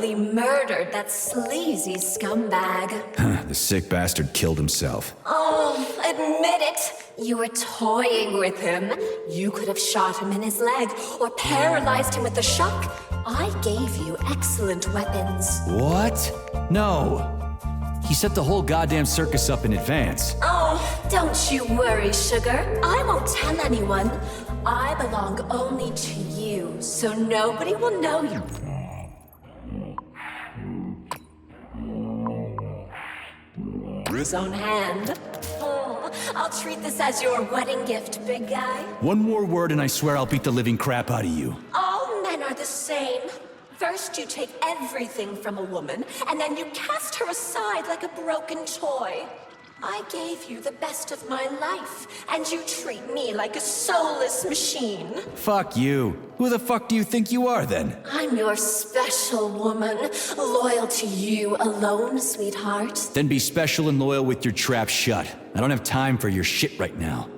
brutally murdered that sleazy scumbag. The sick bastard killed himself. Oh, admit it. You were toying with him. You could have shot him in his leg or paralyzed him with the shock. I gave you excellent weapons. What? No. He set the whole goddamn circus up in advance. Oh, don't you worry, sugar. I won't tell anyone. I belong only to you, so nobody will know you. His own hand. Oh, I'll treat this as your wedding gift, big guy. One more word and I swear I'll beat the living crap out of you. All men are the same. First you take everything from a woman, and then you cast her aside like a broken toy. I gave you the best of my life, and you treat me like a soulless machine. Fuck you. Who the fuck do you think you are then? I'm your special woman, loyal to you alone, sweetheart. Then be special and loyal with your trap shut. I don't have time for your shit right now.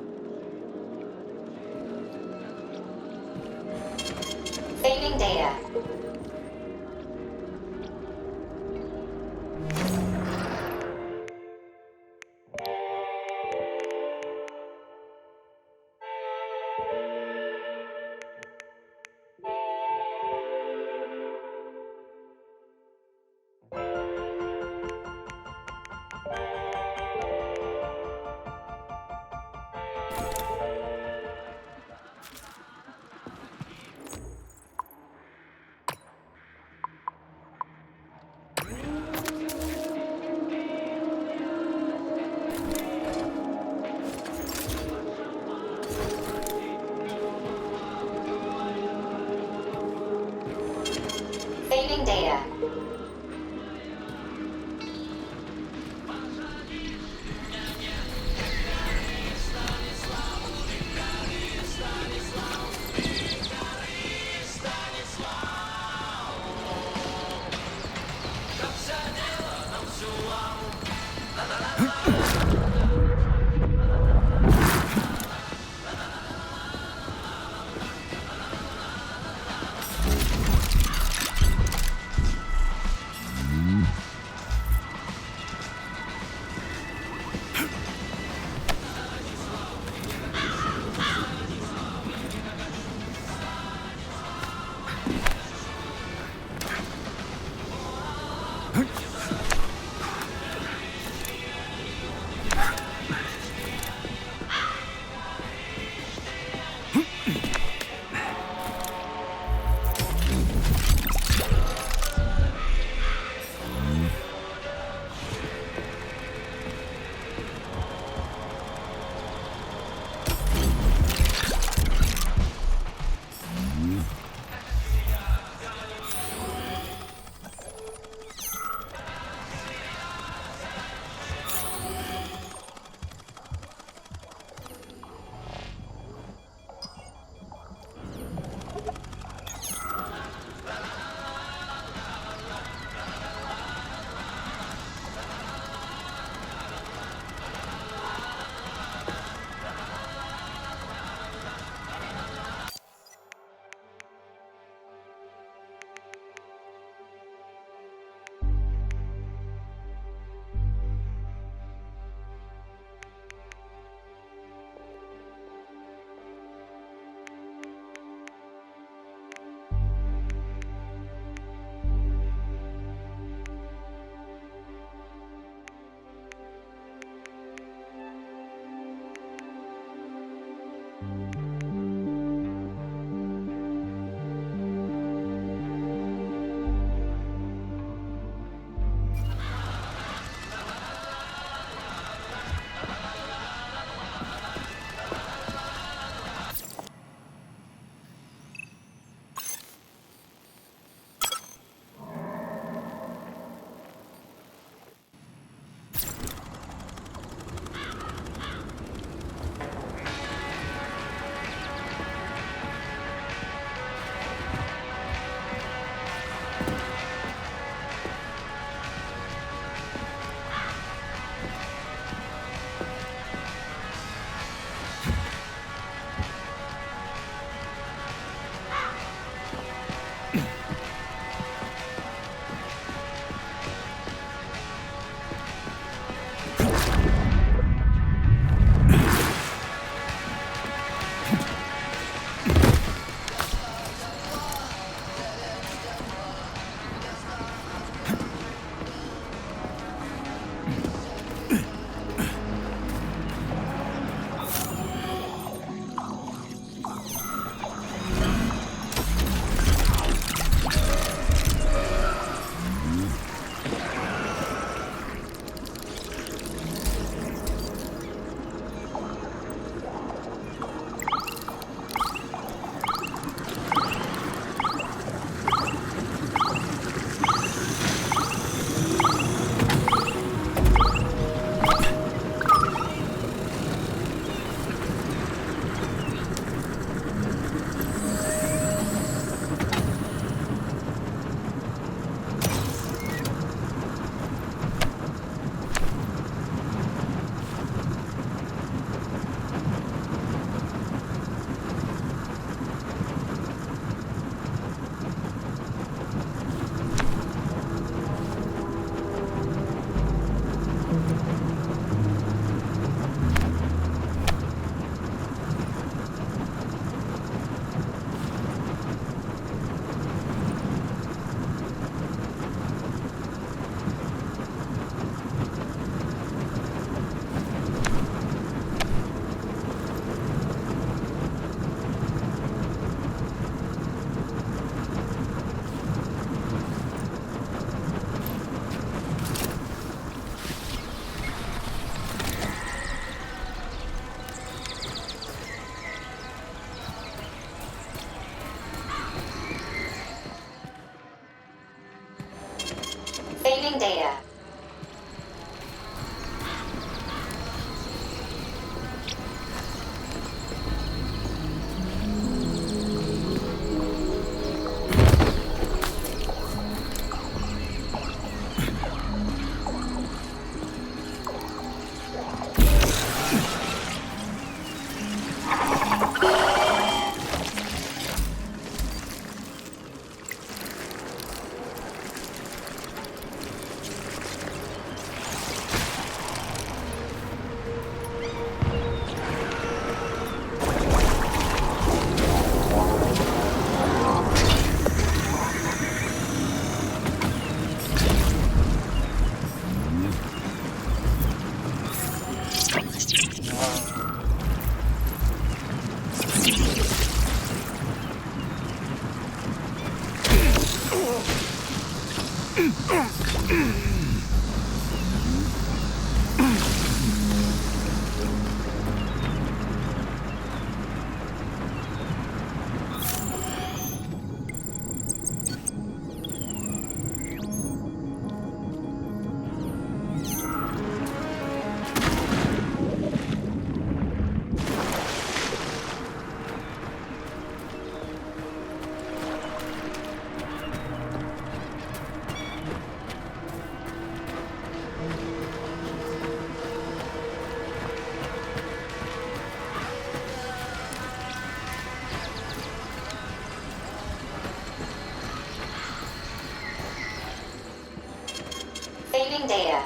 Saving data. Saving data.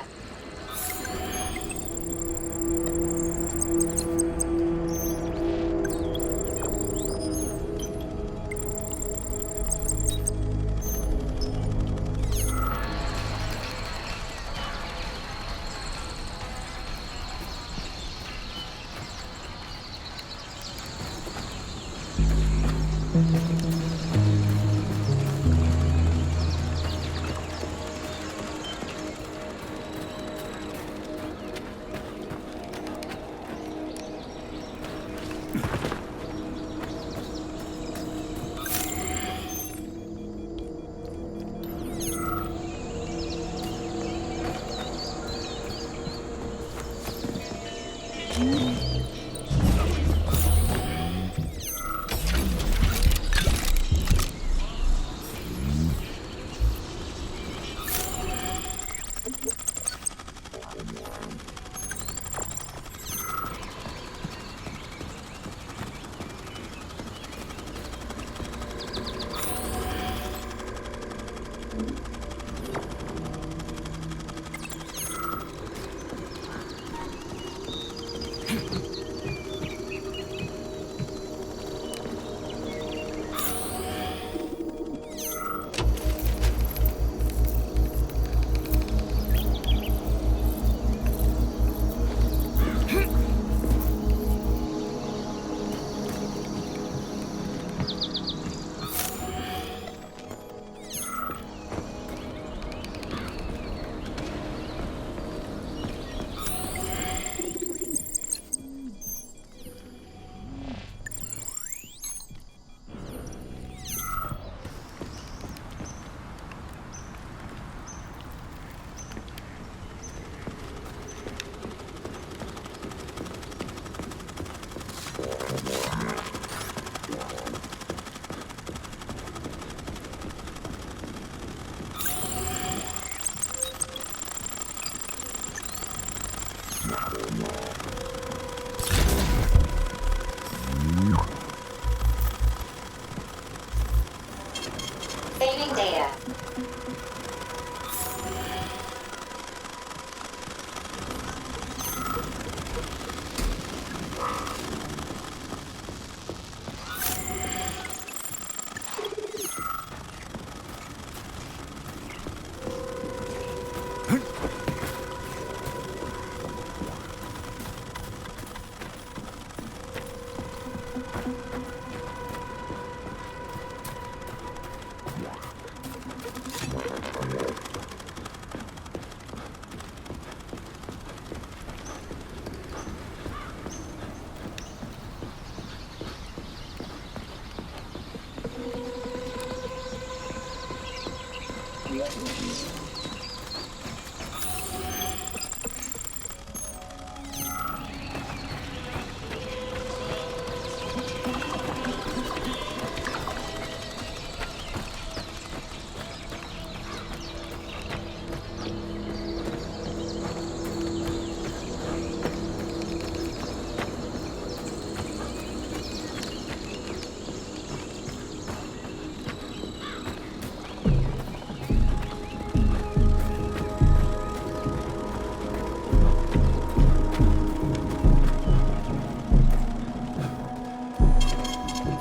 Saving data.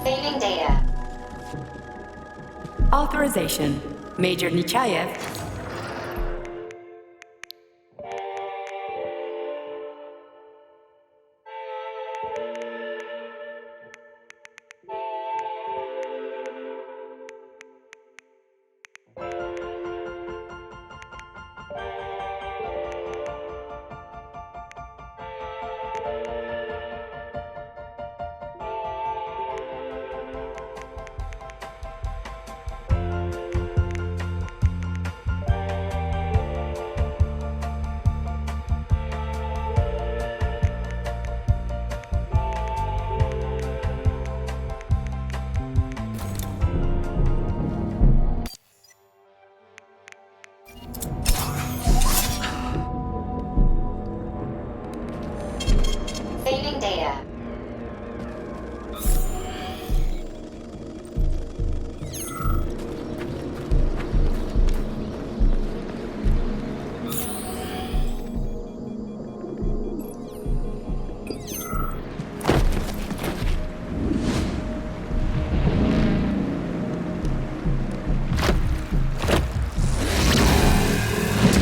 Saving data. Authorization. Major Nechayev. Saving data.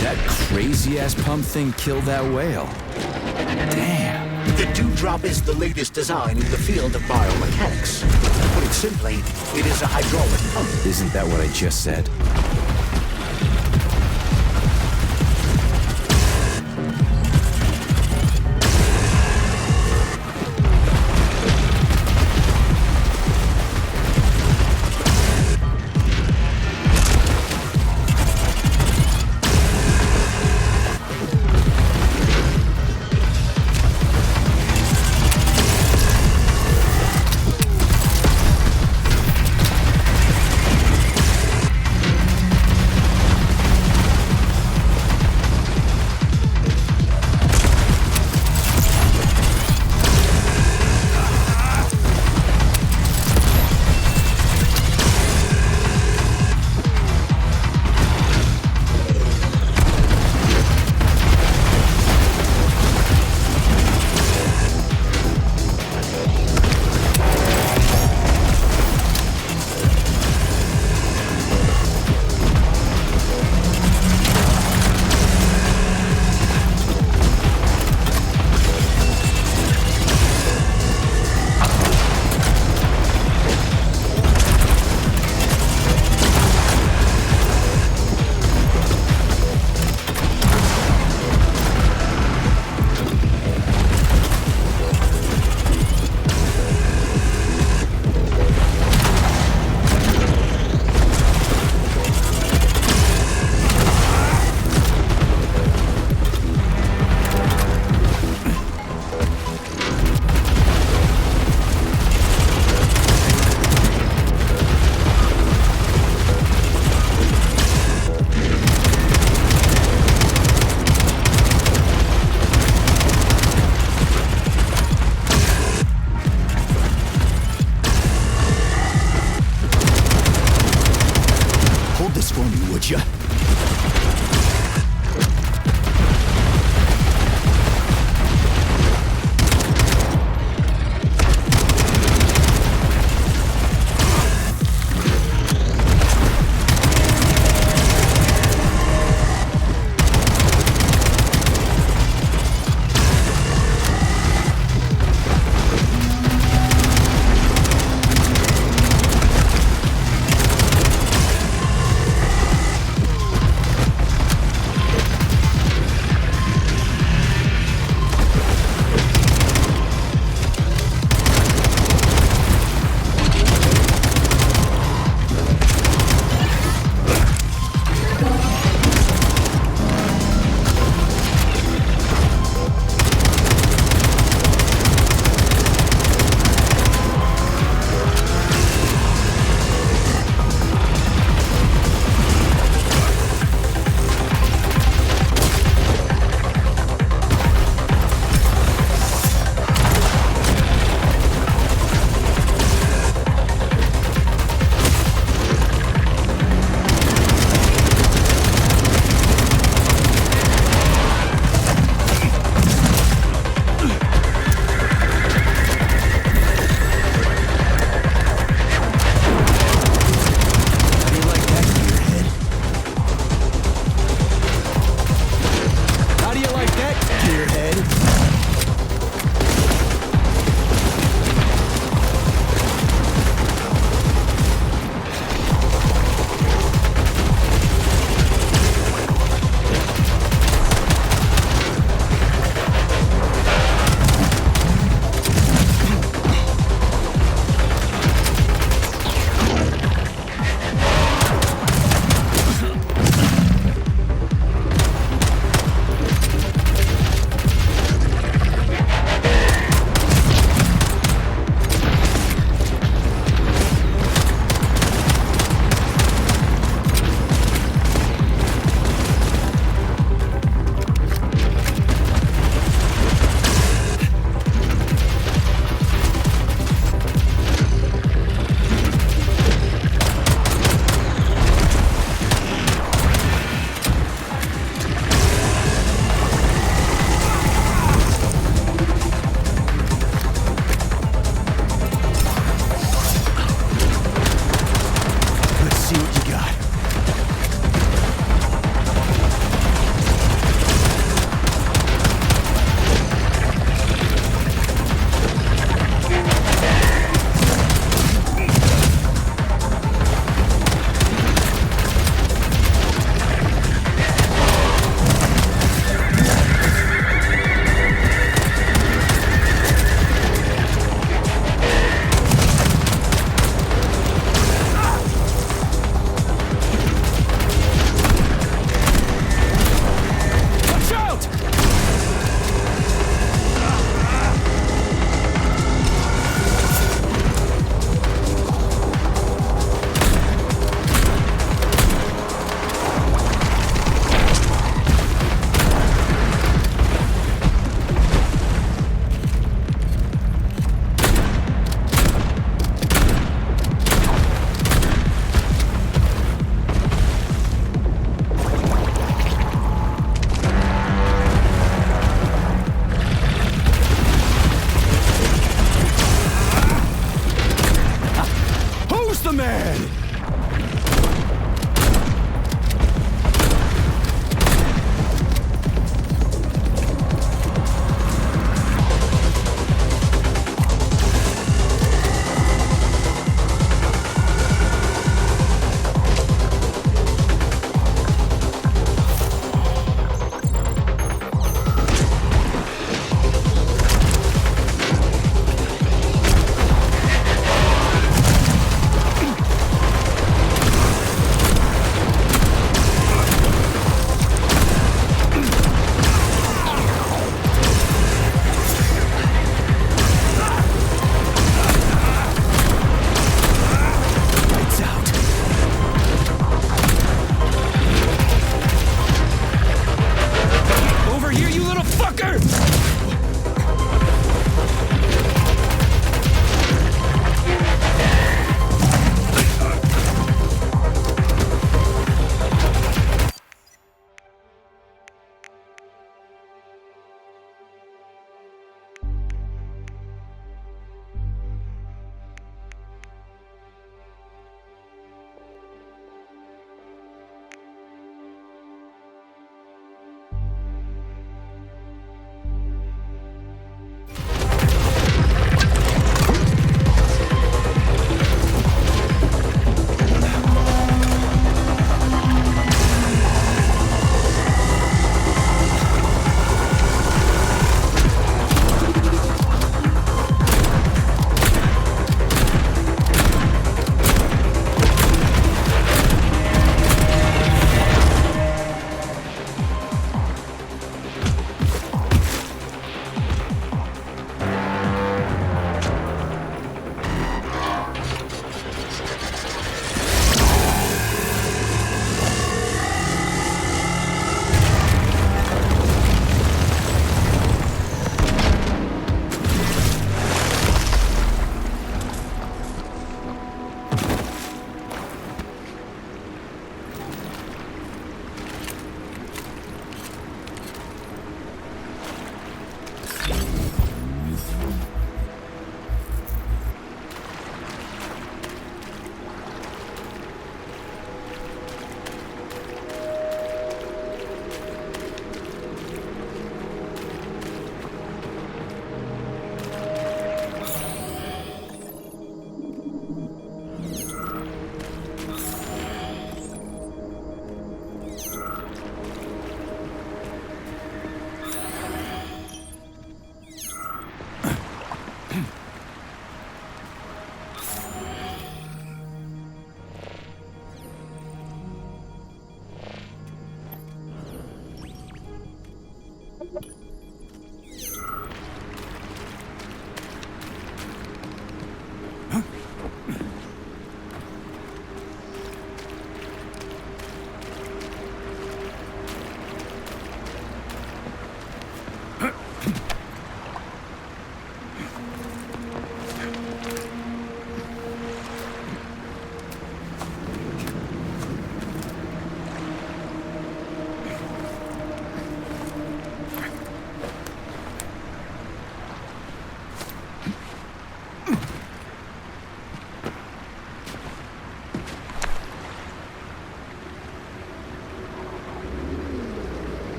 That crazy-ass pump thing killed that whale. Damn. The Dewdrop is the latest design in the field of biomechanics. To put it simply, it is a hydraulic pump. Isn't that what I just said?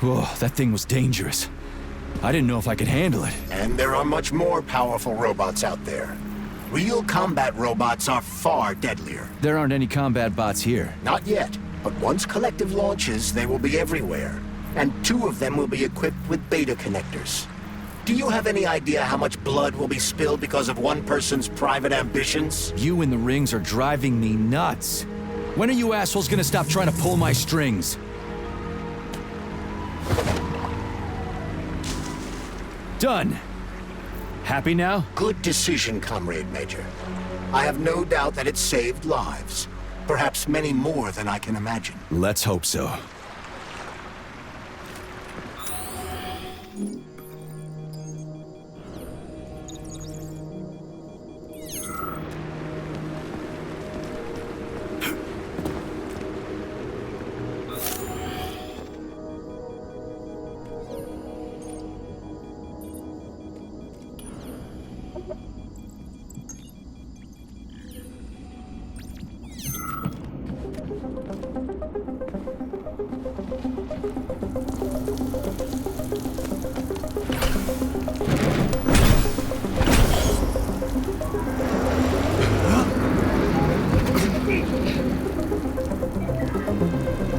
Whoa, that thing was dangerous. I didn't know if I could handle it. And there are much more powerful robots out there. Real combat robots are far deadlier. There aren't any combat bots here. Not yet, but once Collective launches, they will be everywhere. And 2 of them will be equipped with beta connectors. Do you have any idea how much blood will be spilled because of one person's private ambitions? You in the rings are driving me nuts. When are you assholes gonna stop trying to pull my strings? Done. Happy now? Good decision, Comrade Major. I have no doubt that it saved lives. Perhaps many more than I can imagine. Let's hope so.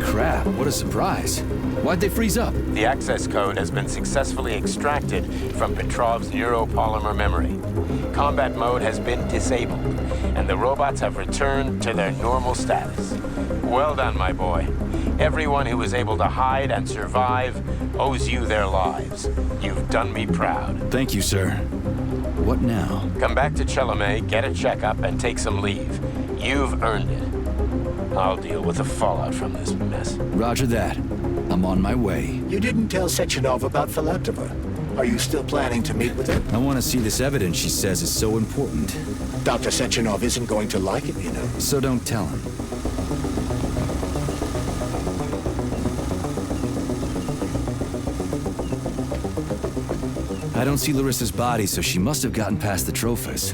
Crap, what a surprise. Why'd they freeze up? The access code has been successfully extracted from Petrov's neuropolymer memory. Combat mode has been disabled, and the robots have returned to their normal status. Well done, my boy. Everyone who was able to hide and survive owes you their lives. You've done me proud. Thank you, sir. What now? Come back to Chelomey, get a checkup, and take some leave. You've earned it. I'll deal with the fallout from this mess. Roger that. I'm on my way. You didn't tell Sechenov about Filatova. Are you still planning to meet with her? I want to see this evidence she says is so important. Dr. Sechenov isn't going to like it, you know. So don't tell him. I don't see Larissa's body, so she must have gotten past the Trophus.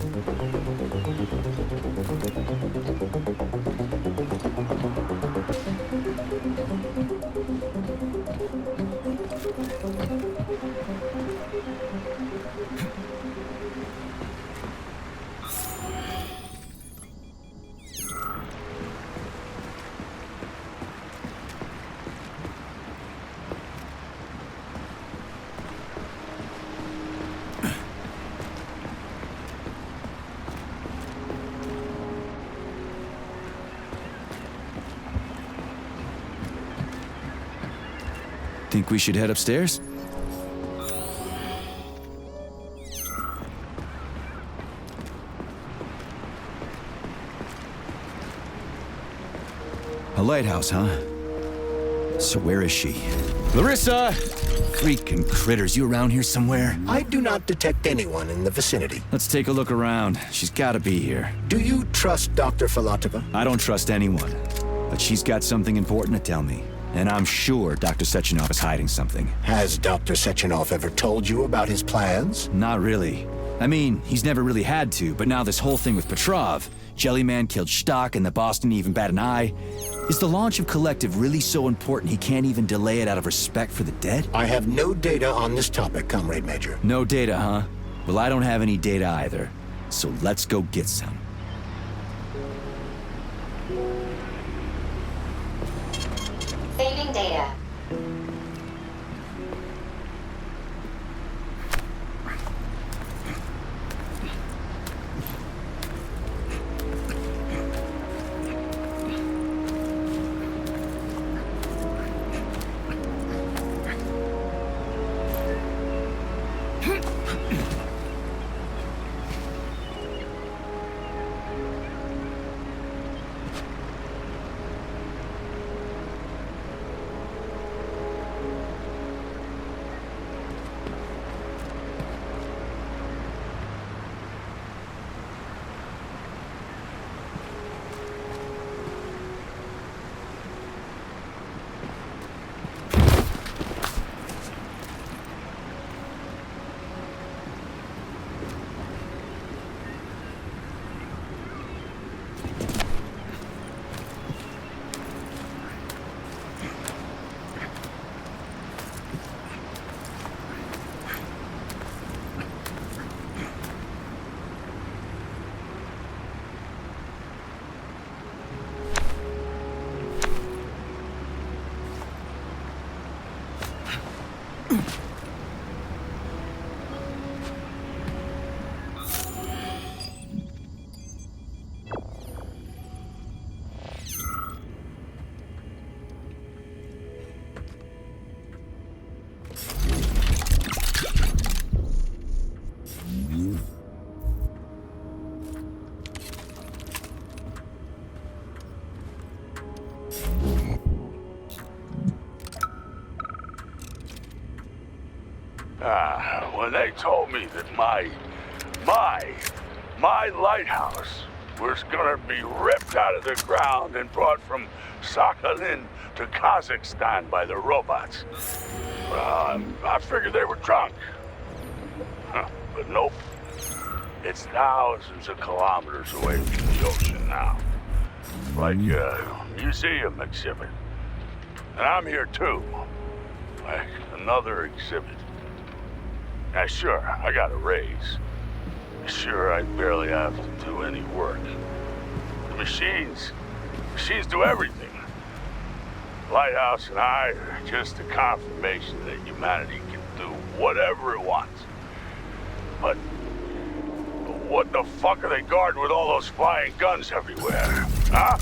Think we should head upstairs? A lighthouse, huh? So where is she? Larissa! Freaking critters, you around here somewhere? I do not detect anyone in the vicinity. Let's take a look around. She's gotta be here. Do you trust Dr. Filatova? I don't trust anyone, but she's got something important to tell me. And I'm sure Dr. Sechenov is hiding something. Has Dr. Sechenov ever told you about his plans? Not really. I mean, he's never really had to, but now this whole thing with Petrov, Jellyman killed Stock and the boss didn't even bat an eye. Is the launch of Collective really so important he can't even delay it out of respect for the dead? I have no data on this topic, Comrade Major. No data, huh? Well, I don't have any data either. So let's go get some. Saving data. When they told me that my lighthouse was gonna be ripped out of the ground and brought from Sakhalin to Kazakhstan by the robots, well, I figured they were drunk. But nope. It's thousands of kilometers away from the ocean now. Like a museum exhibit. And I'm here too. Like another exhibit. Now sure, I got a raise. Sure, I barely have to do any work. The machines do everything. Lighthouse and I are just a confirmation that humanity can do whatever it wants. But what the fuck are they guarding with all those flying guns everywhere? Huh?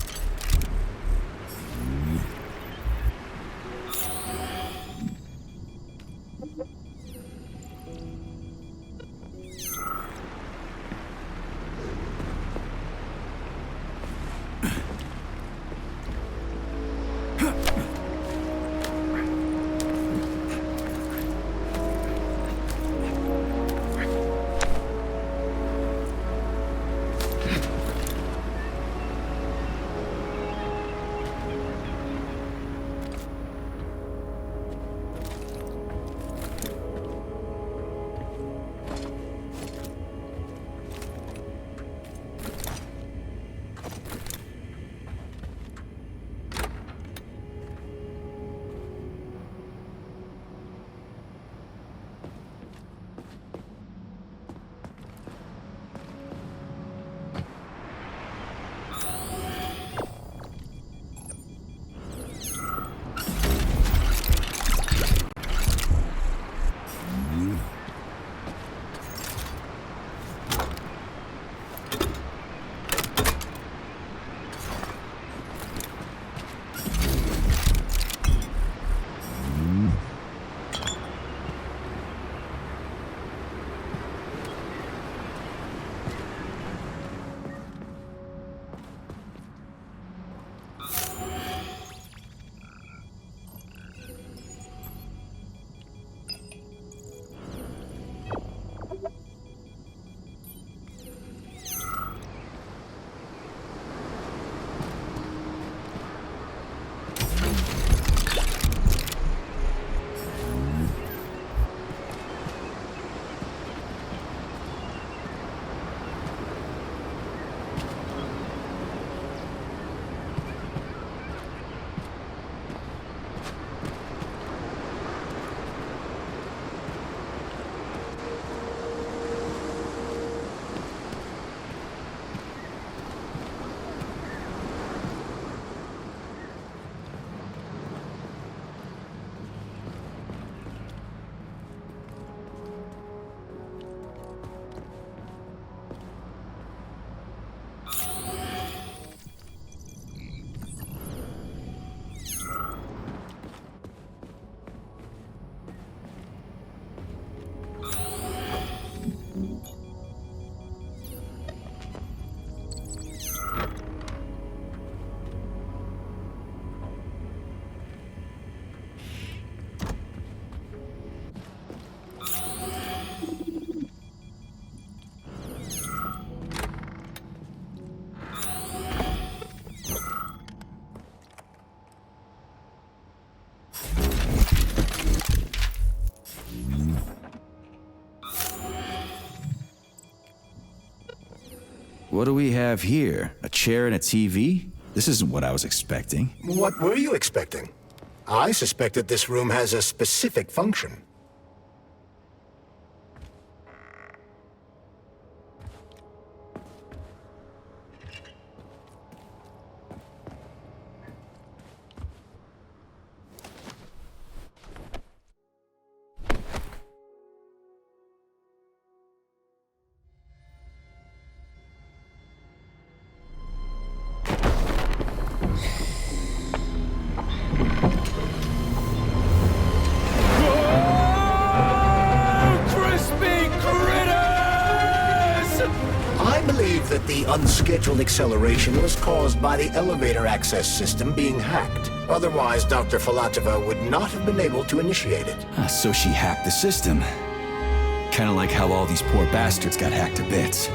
What do we have here? A chair and a TV? This isn't what I was expecting. What were you expecting? I suspected this room has a specific function. That the unscheduled acceleration was caused by the elevator access system being hacked. Otherwise, Dr. Filatova would not have been able to initiate it. So she hacked the system. Kinda like how all these poor bastards got hacked to bits.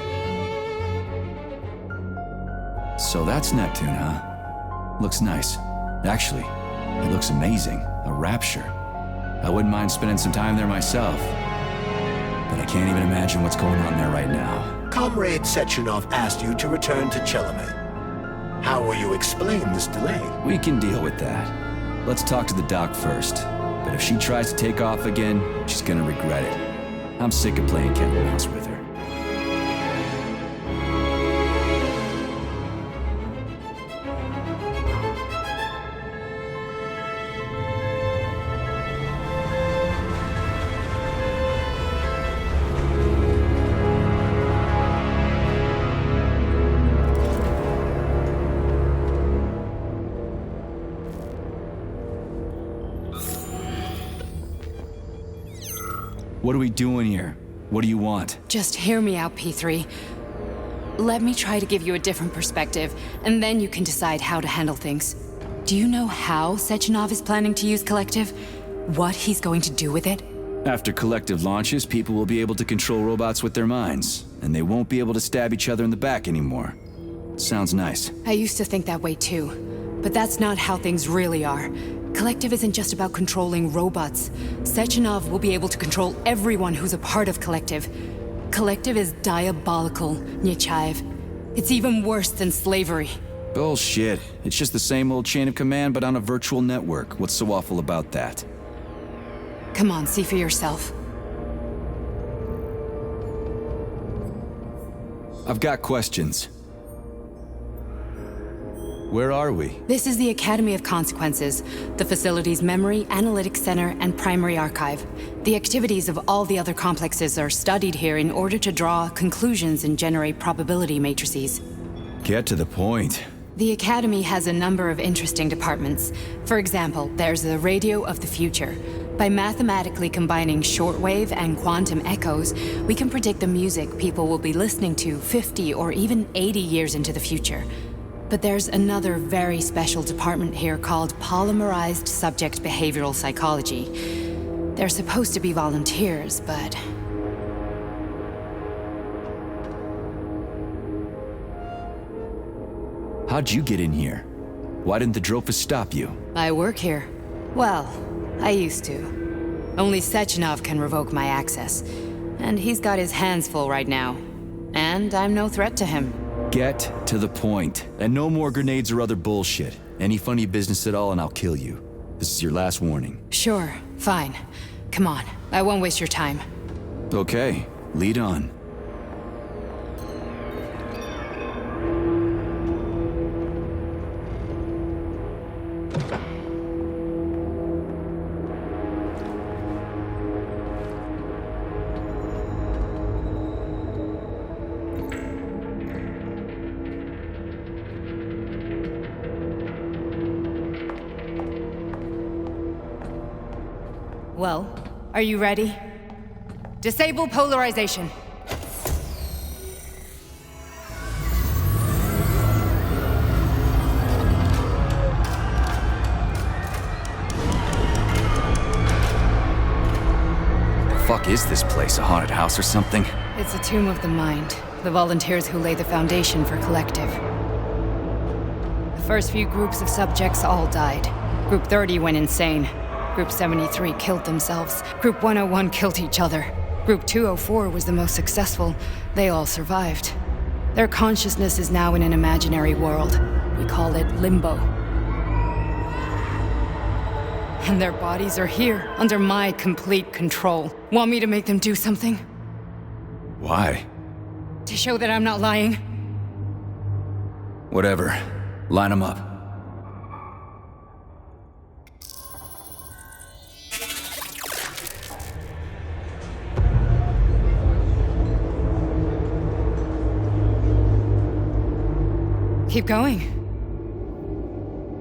So that's Neptune, huh? Looks nice. Actually, it looks amazing. A rapture. I wouldn't mind spending some time there myself. But I can't even imagine what's going on there right now. Comrade Sechenov asked you to return to Chelamet. How will you explain this delay? We can deal with that. Let's talk to the doc first. But if she tries to take off again, she's gonna regret it. I'm sick of playing cat and mouse with her. What are we doing here? What do you want? Just hear me out, P3. Let me try to give you a different perspective, and then you can decide how to handle things. Do you know how Sechenov is planning to use Collective? What he's going to do with it? After Collective launches, people will be able to control robots with their minds, and they won't be able to stab each other in the back anymore. Sounds nice. I used to think that way too, but that's not how things really are. Collective isn't just about controlling robots. Sechenov will be able to control everyone who's a part of Collective. Collective is diabolical, Nechayev. It's even worse than slavery. Bullshit. It's just the same old chain of command, but on a virtual network. What's so awful about that? Come on, see for yourself. I've got questions. Where are we? This is the Academy of Consequences, the facility's memory, analytics center, and primary archive. The activities of all the other complexes are studied here in order to draw conclusions and generate probability matrices. Get to the point. The Academy has a number of interesting departments. For example, there's the Radio of the Future. By mathematically combining shortwave and quantum echoes, we can predict the music people will be listening to 50 or even 80 years into the future. But there's another very special department here called Polymerized Subject Behavioral Psychology. They're supposed to be volunteers, but... How'd you get in here? Why didn't the Drofus stop you? I work here. Well, I used to. Only Sechenov can revoke my access. And he's got his hands full right now. And I'm no threat to him. Get to the point. And no more grenades or other bullshit. Any funny business at all and I'll kill you. This is your last warning. Sure, fine. Come on, I won't waste your time. Okay, lead on. Well, are you ready? Disable polarization. The fuck is this place? A haunted house or something? It's a tomb of the mind. The volunteers who lay the foundation for Collective. The first few groups of subjects all died. Group 30 went insane. Group 73 killed themselves. Group 101 killed each other. Group 204 was the most successful. They all survived. Their consciousness is now in an imaginary world. We call it Limbo. And their bodies are here, under my complete control. Want me to make them do something? Why? To show that I'm not lying? Whatever. Line them up. Keep going.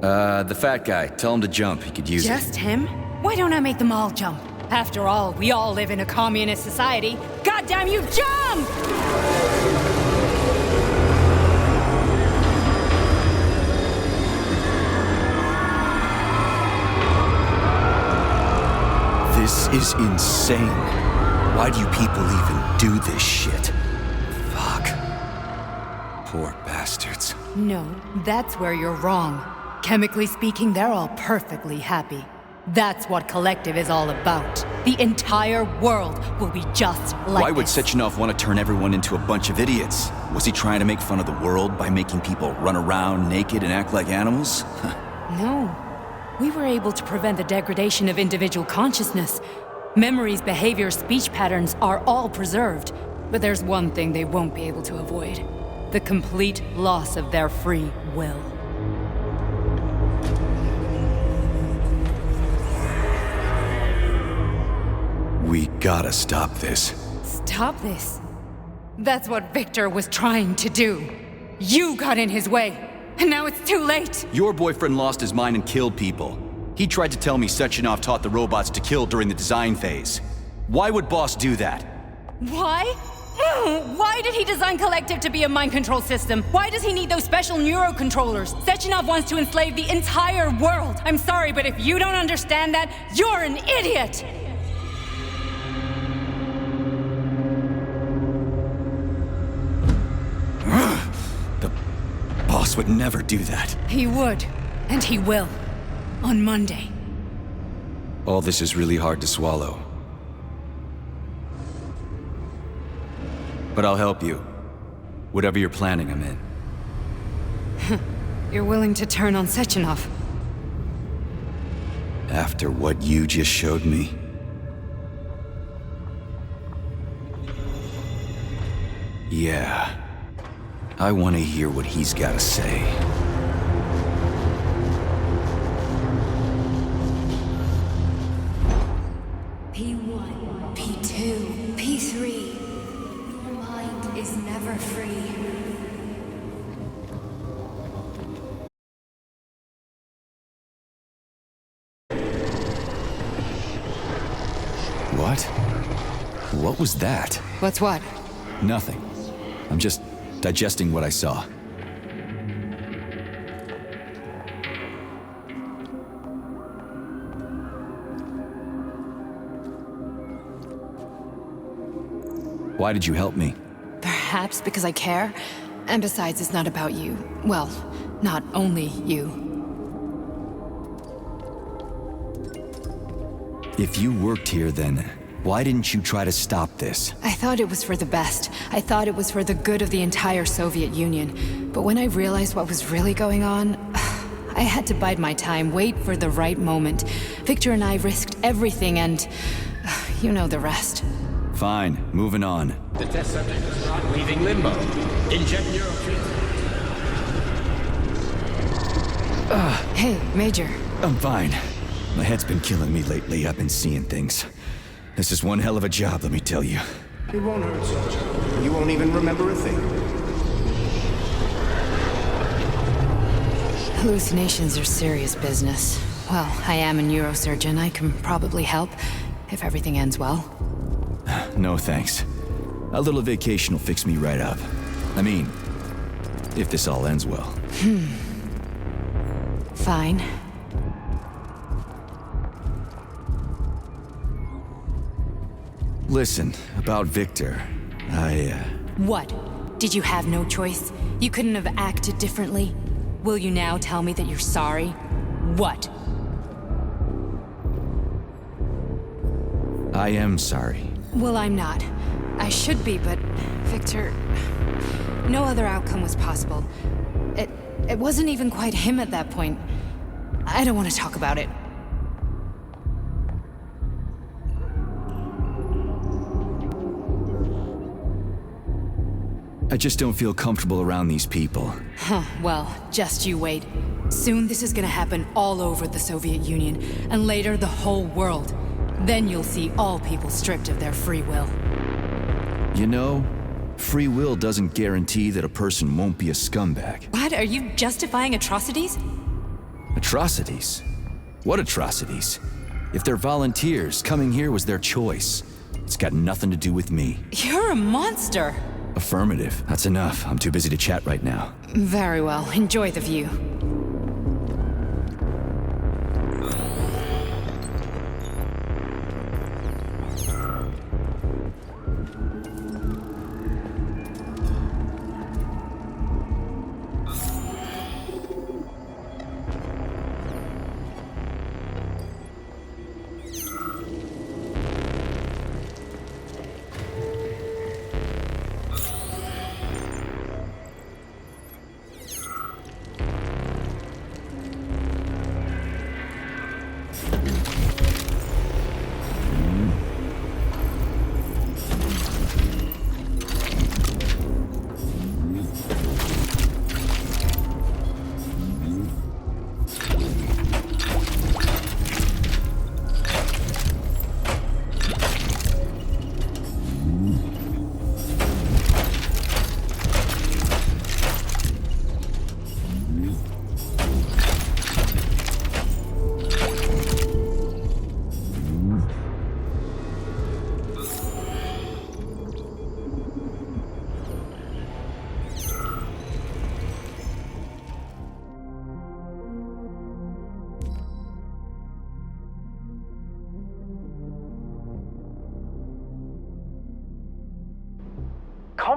The fat guy. Tell him to jump. He could use it. Just him? Why don't I make them all jump? After all, we all live in a communist society. Goddamn you, jump! This is insane. Why do you people even do this shit? Fuck. Poor bastards. No, that's where you're wrong. Chemically speaking, they're all perfectly happy. That's what Collective is all about. The entire world will be just like Why would this. Sechenov want to turn everyone into a bunch of idiots? Was he trying to make fun of the world by making people run around naked and act like animals? No. We were able to prevent the degradation of individual consciousness. Memories, behaviors, speech patterns are all preserved. But there's one thing they won't be able to avoid. The complete loss of their free will. We gotta stop this. Stop this. That's what Victor was trying to do. You got in his way, and now it's too late. Your boyfriend lost his mind and killed people. He tried to tell me Sechenov taught the robots to kill during the design phase. Why would Boss do that? Why? Why did he design Collective to be a mind control system? Why does he need those special neurocontrollers? Sechenov wants to enslave the entire world. I'm sorry, but if you don't understand that, you're an idiot! The Boss would never do that. He would, and he will. On Monday. All this is really hard to swallow. But I'll help you. Whatever you're planning, I'm in. You're willing to turn on Sechenov? After what you just showed me? Yeah. I want to hear what he's got to say. P1, P2, P3. Your mind is never free. What? What was that? What's what? Nothing. I'm just digesting what I saw. Why did you help me? Perhaps because I care. And besides, it's not about you. Well, not only you. If you worked here, then why didn't you try to stop this? I thought it was for the best. I thought it was for the good of the entire Soviet Union. But when I realized what was really going on, I had to bide my time, wait for the right moment. Victor and I risked everything and you know the rest. Fine, moving on. The test subject is not leaving limbo. Inject neurotreatment. Hey, Major. I'm fine. My head's been killing me lately. I've been seeing things. This is one hell of a job, let me tell you. It won't hurt, Soldier. You won't even remember a thing. Hallucinations are serious business. Well, I am a neurosurgeon. I can probably help, if everything ends well. No thanks. A little vacation will fix me right up. I mean, if this all ends well. Fine. Listen, about Victor, What? Did you have no choice? You couldn't have acted differently? Will you now tell me that you're sorry? What? I am sorry. Well, I'm not. I should be, but Victor... No other outcome was possible. It wasn't even quite him at that point. I don't want to talk about it. I just don't feel comfortable around these people. Huh, well, just you wait. Soon this is gonna happen all over the Soviet Union, and later the whole world. Then you'll see all people stripped of their free will. You know, free will doesn't guarantee that a person won't be a scumbag. What? Are you justifying atrocities? Atrocities? What atrocities? If they're volunteers, coming here was their choice. It's got nothing to do with me. You're a monster! Affirmative. That's enough. I'm too busy to chat right now. Very well. Enjoy the view.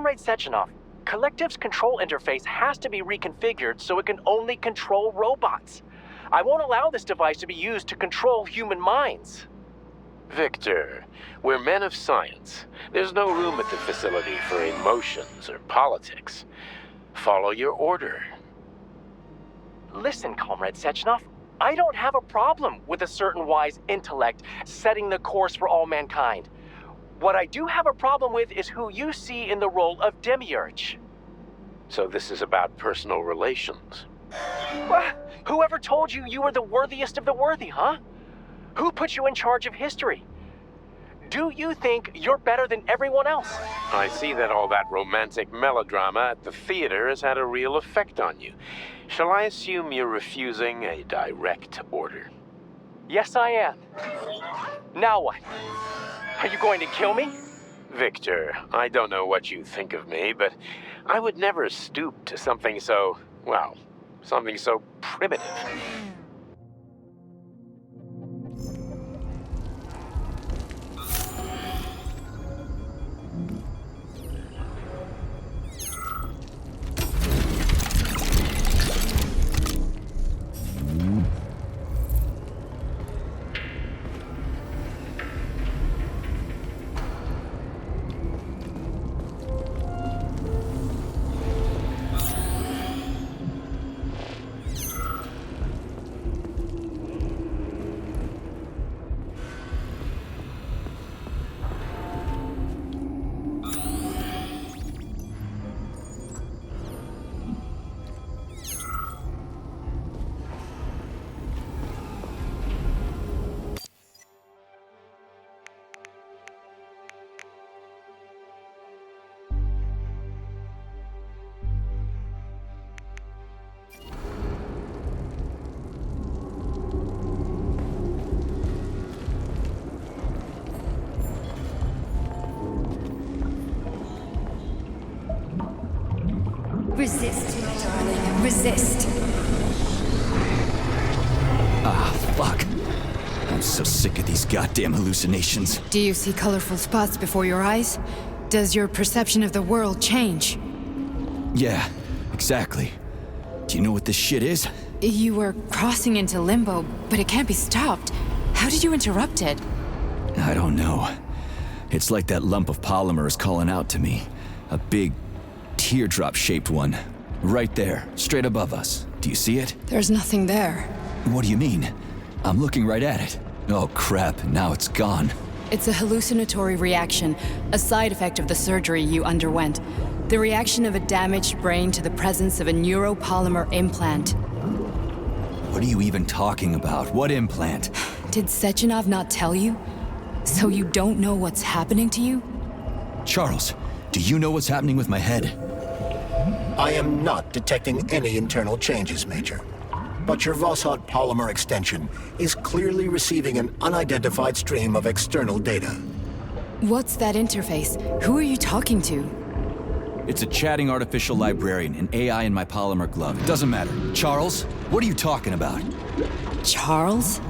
Comrade Sechenov, Collective's control interface has to be reconfigured so it can only control robots. I won't allow this device to be used to control human minds. Victor, we're men of science. There's no room at the facility for emotions or politics. Follow your order. Listen, Comrade Sechenov, I don't have a problem with a certain wise intellect setting the course for all mankind. What I do have a problem with is who you see in the role of Demiurge. So this is about personal relations. Well, whoever told you you were the worthiest of the worthy, huh? Who put you in charge of history? Do you think you're better than everyone else? I see that all that romantic melodrama at the theater has had a real effect on you. Shall I assume you're refusing a direct order? Yes, I am. Now what? Are you going to kill me? Victor, I don't know what you think of me, but I would never stoop to something so, well, something so primitive. Resist, my darling. Resist. Ah, fuck. I'm so sick of these goddamn hallucinations. Do you see colorful spots before your eyes? Does your perception of the world change? Yeah, exactly. Do you know what this shit is? You were crossing into limbo, but it can't be stopped. How did you interrupt it? I don't know. It's like that lump of polymer is calling out to me. A big, teardrop-shaped one. Right there, straight above us. Do you see it? There's nothing there. What do you mean? I'm looking right at it. Oh crap, now it's gone. It's a hallucinatory reaction, a side effect of the surgery you underwent. The reaction of a damaged brain to the presence of a neuropolymer implant. What are you even talking about? What implant? Did Sechenov not tell you? So you don't know what's happening to you? Charles, do you know what's happening with my head? I am not detecting any internal changes, Major. But your Voskhod polymer extension is clearly receiving an unidentified stream of external data. What's that interface? Who are you talking to? It's a chatting artificial librarian, an AI in my polymer glove. It doesn't matter. Charles, what are you talking about? Charles?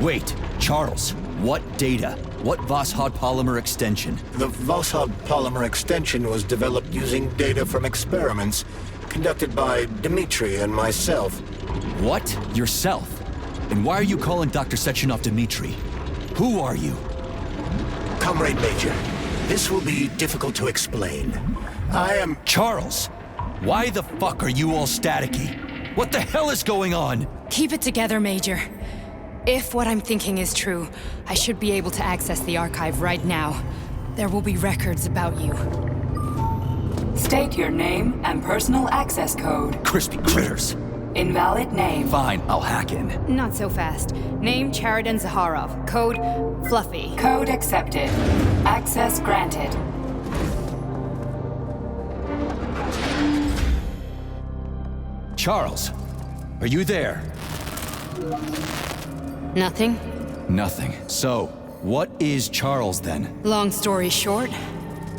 Wait, Charles, what data? What Voskhod polymer extension? The Voskhod polymer extension was developed using data from experiments conducted by Dmitri and myself. What? Yourself? And why are you calling Dr. Sechenov Dmitri? Who are you? Comrade Major, this will be difficult to explain. I am... Charles, why the fuck are you all staticky? What the hell is going on? Keep it together, Major. If what I'm thinking is true, I should be able to access the archive right now. There will be records about you. State your name and personal access code. Crispy critters. Invalid name. Fine, I'll hack in. Not so fast. Name Chariton Zaharov. Code Fluffy. Code accepted. Access granted. Charles, are you there? Nothing? Nothing. So, what is Charles then? Long story short,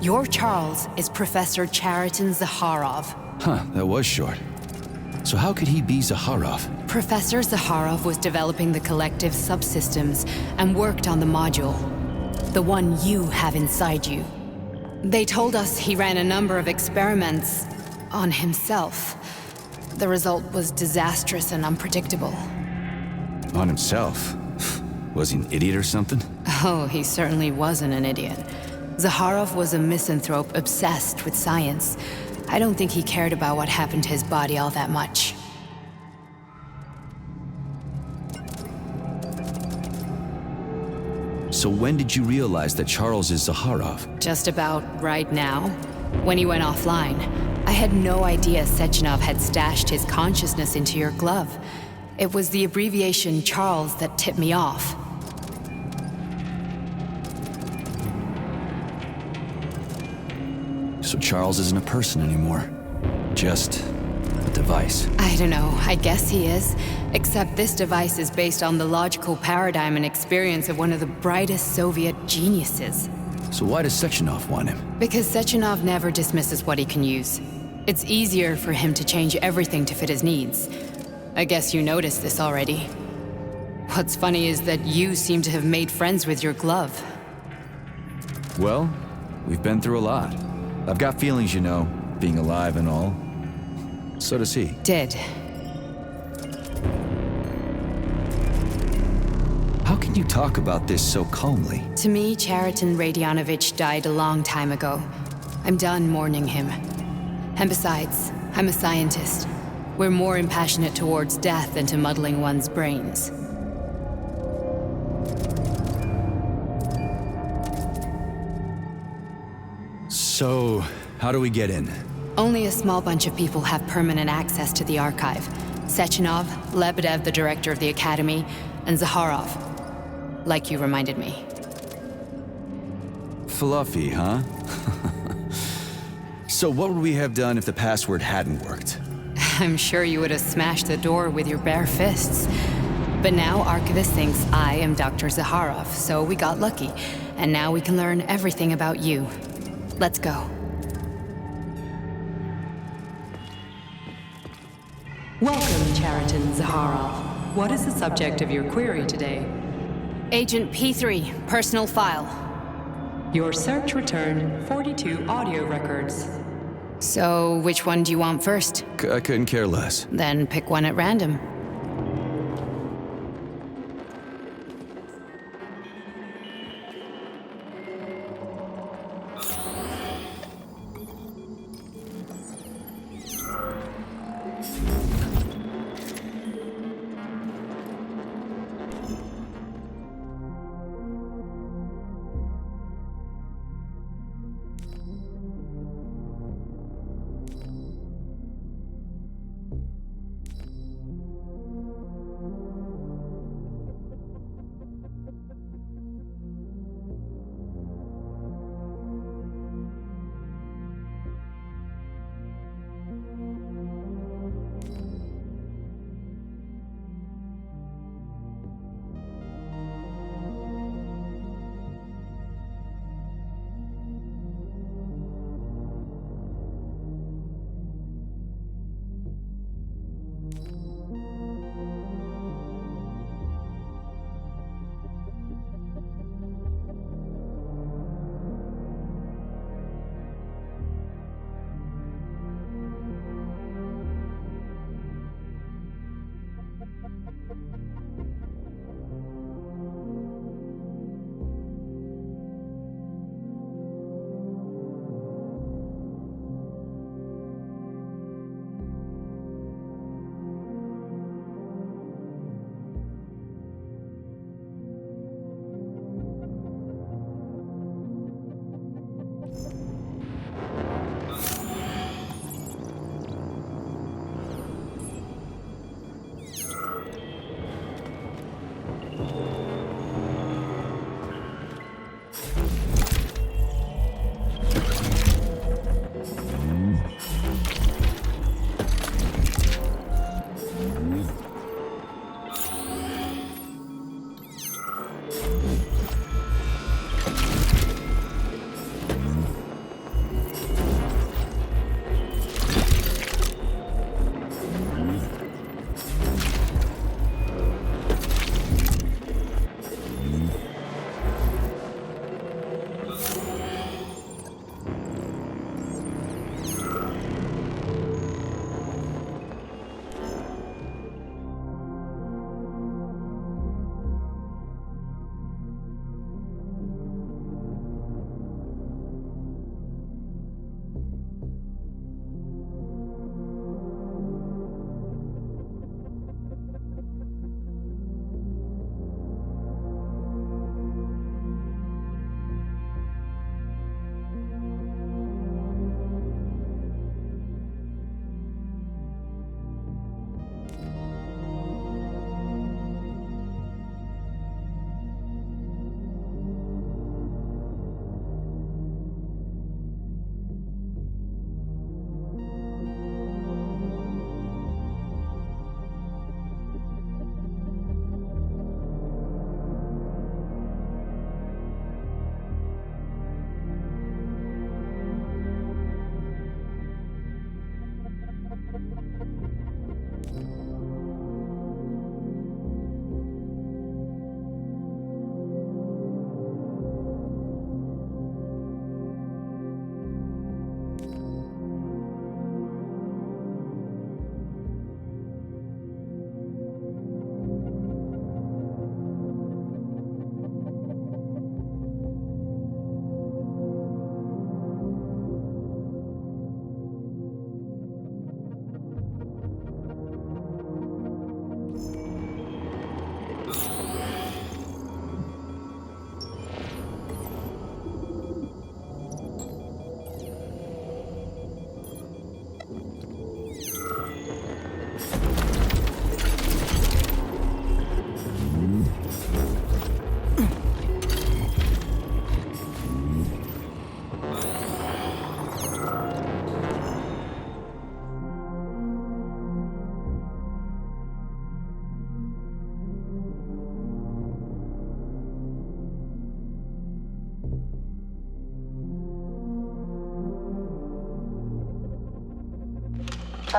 your Charles is Professor Chariton Zaharov. Huh, that was short. So how could he be Zaharov? Professor Zaharov was developing the collective subsystems and worked on the module. The one you have inside you. They told us he ran a number of experiments on himself. The result was disastrous and unpredictable. On himself? Was he an idiot or something? Oh, he certainly wasn't an idiot. Zaharov was a misanthrope obsessed with science. I don't think he cared about what happened to his body all that much. So when did you realize that Charles is Zaharov? Just about right now, when he went offline. I had no idea Sechenov had stashed his consciousness into your glove. It was the abbreviation Charles that tipped me off. So Charles isn't a person anymore. Just a device. I don't know, I guess he is. Except this device is based on the logical paradigm and experience of one of the brightest Soviet geniuses. So why does Sechenov want him? Because Sechenov never dismisses what he can use. It's easier for him to change everything to fit his needs. I guess you noticed this already. What's funny is that you seem to have made friends with your glove. Well, we've been through a lot. I've got feelings, you know, being alive and all. So does he. Did. How can you talk about this so calmly? To me, Chariton Radionovich died a long time ago. I'm done mourning him. And besides, I'm a scientist. We're more impassionate towards death than to muddling one's brains. So, how do we get in? Only a small bunch of people have permanent access to the archive. Sechenov, Lebedev, the director of the Academy, and Zaharov. Like you reminded me. Fluffy, huh? So what would we have done if the password hadn't worked? I'm sure you would have smashed the door with your bare fists. But now Archivist thinks I am Dr. Zaharov, so we got lucky. And now we can learn everything about you. Let's go. Welcome, Chariton Zaharov. What is the subject of your query today? Agent P3, personal file. Your search returned 42 audio records. So, which one do you want first? I couldn't care less. Then pick one at random.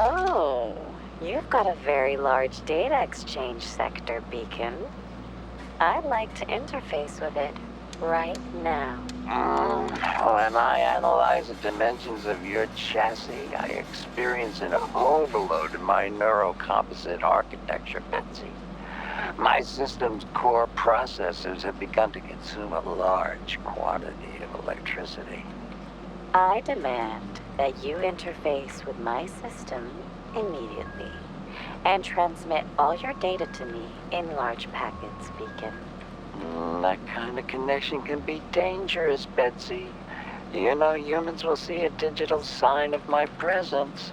Oh, you've got a very large data exchange sector, Beacon. I'd like to interface with it right now. When I analyze the dimensions of your chassis, I experience an overload in my neurocomposite architecture, Betsy. My system's core processors have begun to consume a large quantity of electricity. I demand that you interface with my system immediately and transmit all your data to me in large packets, Beacon. That kind of connection can be dangerous, Betsy. You know humans will see a digital sign of my presence.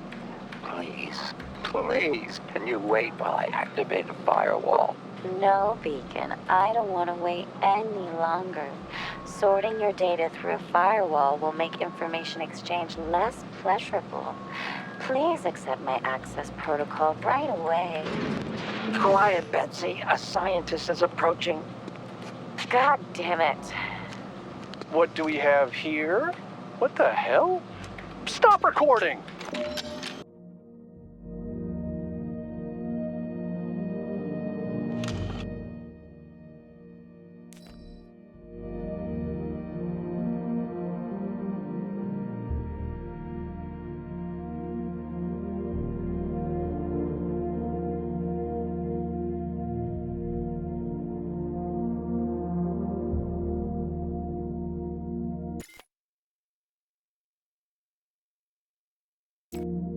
Please, can you wait while I activate a firewall? No, Beacon, I don't want to wait any longer. Sorting your data through a firewall will make information exchange less pleasurable. Please accept my access protocol right away. Quiet, Betsy. A scientist is approaching. God damn it. What do we have here? What the hell? Stop recording! you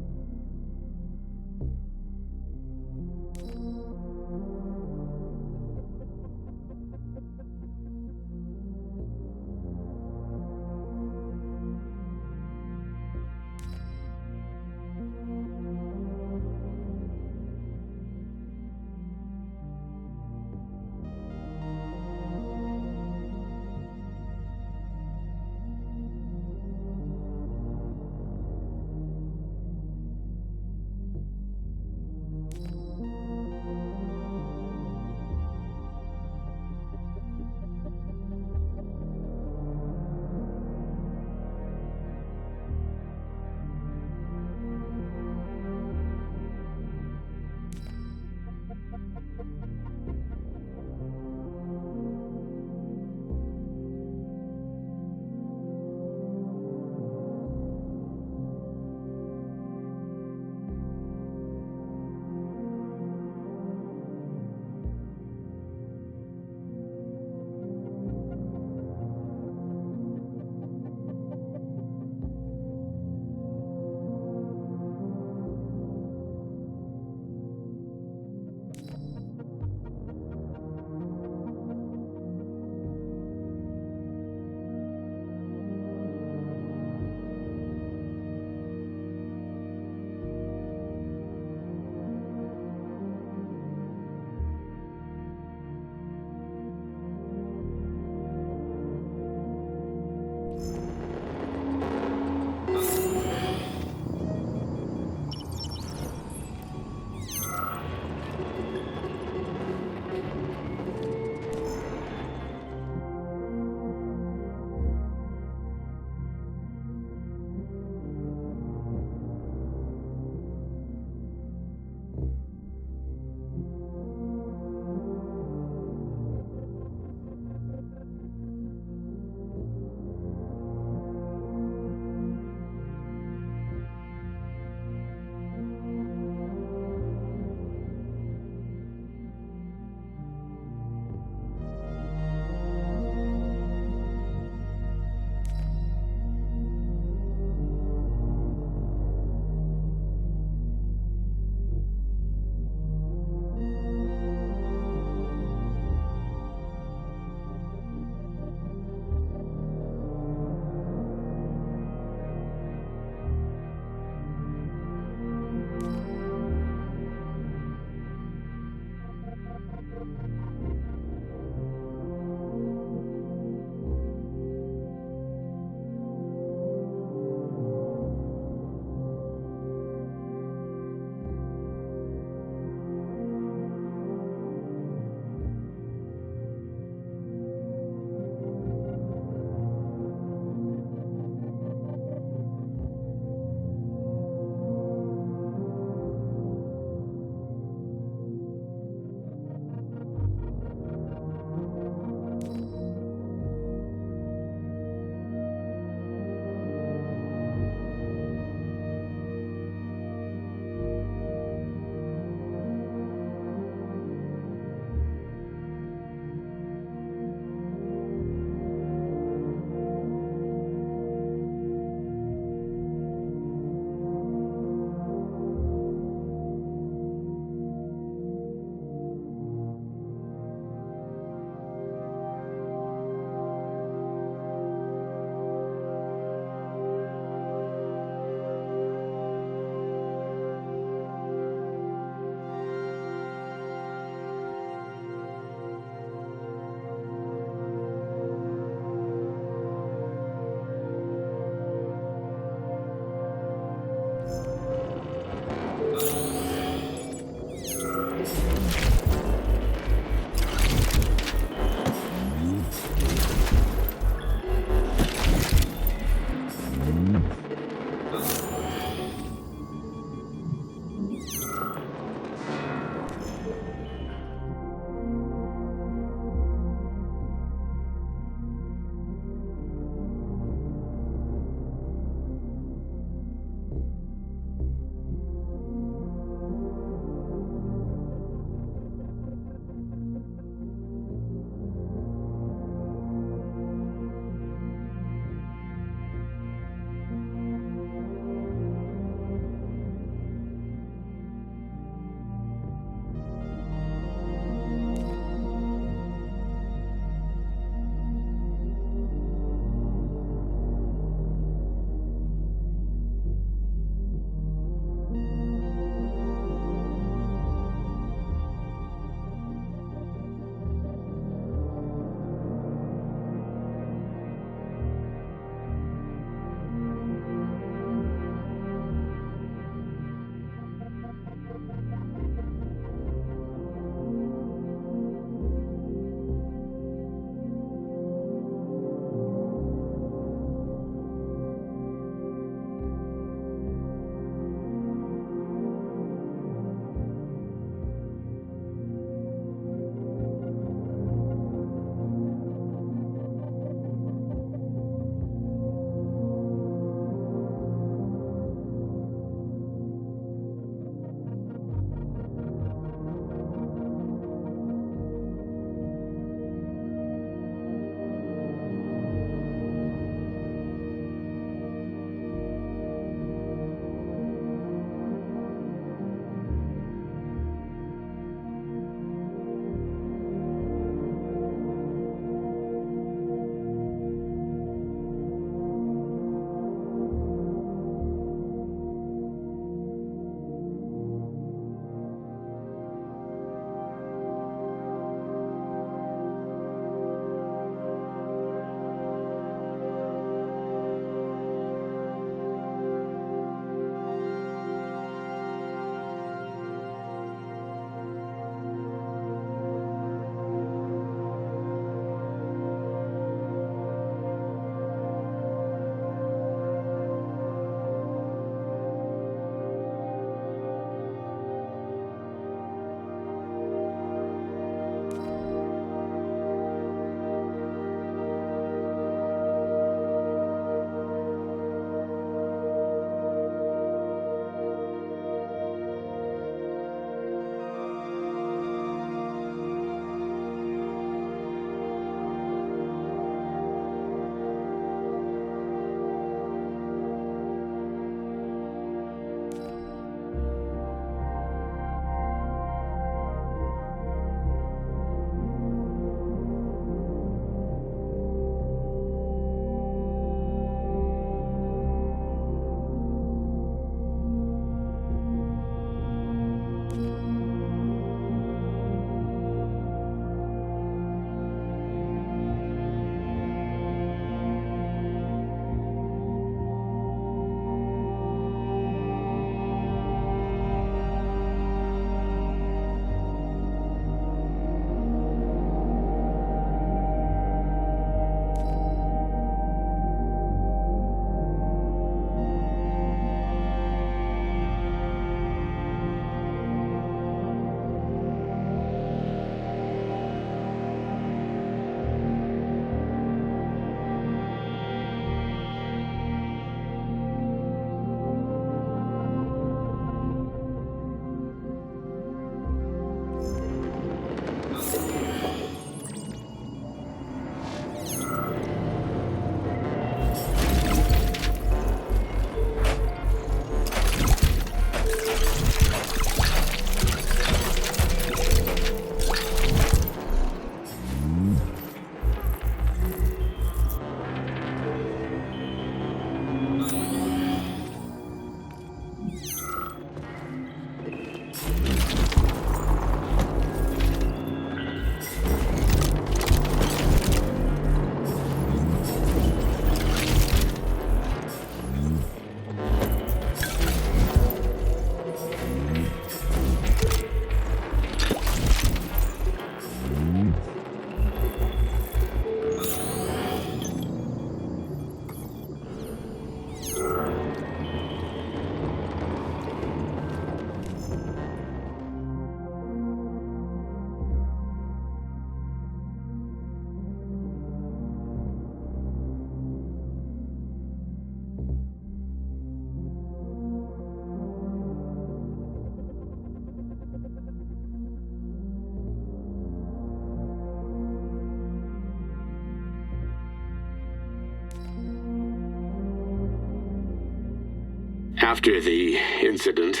After the incident,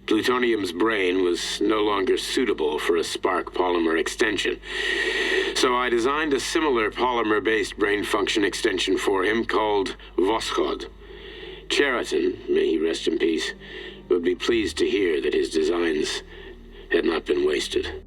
Plutonium's brain was no longer suitable for a spark polymer extension. So I designed a similar polymer-based brain function extension for him called Voskhod. Cheriton, may he rest in peace, would be pleased to hear that his designs had not been wasted.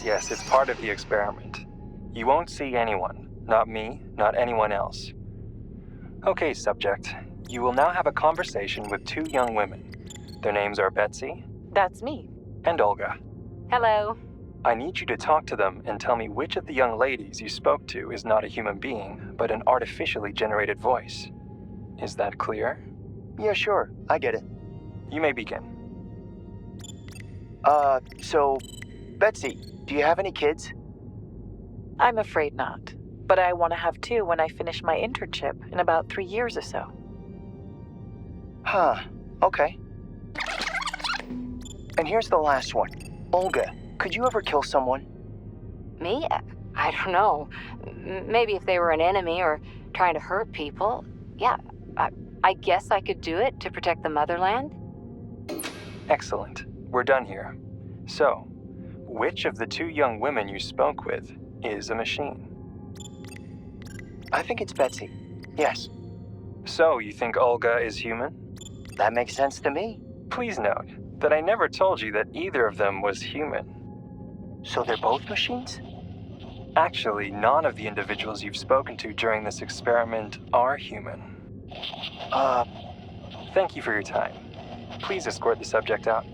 Yes, it's part of the experiment. You won't see anyone. Not me, not anyone else. Okay, subject. You will now have a conversation with two young women. Their names are Betsy. That's me. And Olga. Hello. I need you to talk to them and tell me which of the young ladies you spoke to is not a human being, but an artificially generated voice. Is that clear? Yeah, sure. I get it. You may begin. So, Betsy, do you have any kids? I'm afraid not. But I want to have two when I finish my internship in about 3 years or so. Huh. Okay. And here's the last one. Olga, could you ever kill someone? Me? I don't know. Maybe if they were an enemy or trying to hurt people. Yeah, I guess I could do it to protect the motherland. Excellent. We're done here. So, which of the two young women you spoke with is a machine? I think it's Betsy. Yes. So, you think Olga is human? That makes sense to me. Please note that I never told you that either of them was human. So they're both machines? Actually, none of the individuals you've spoken to during this experiment are human. Thank you for your time. Please escort the subject out.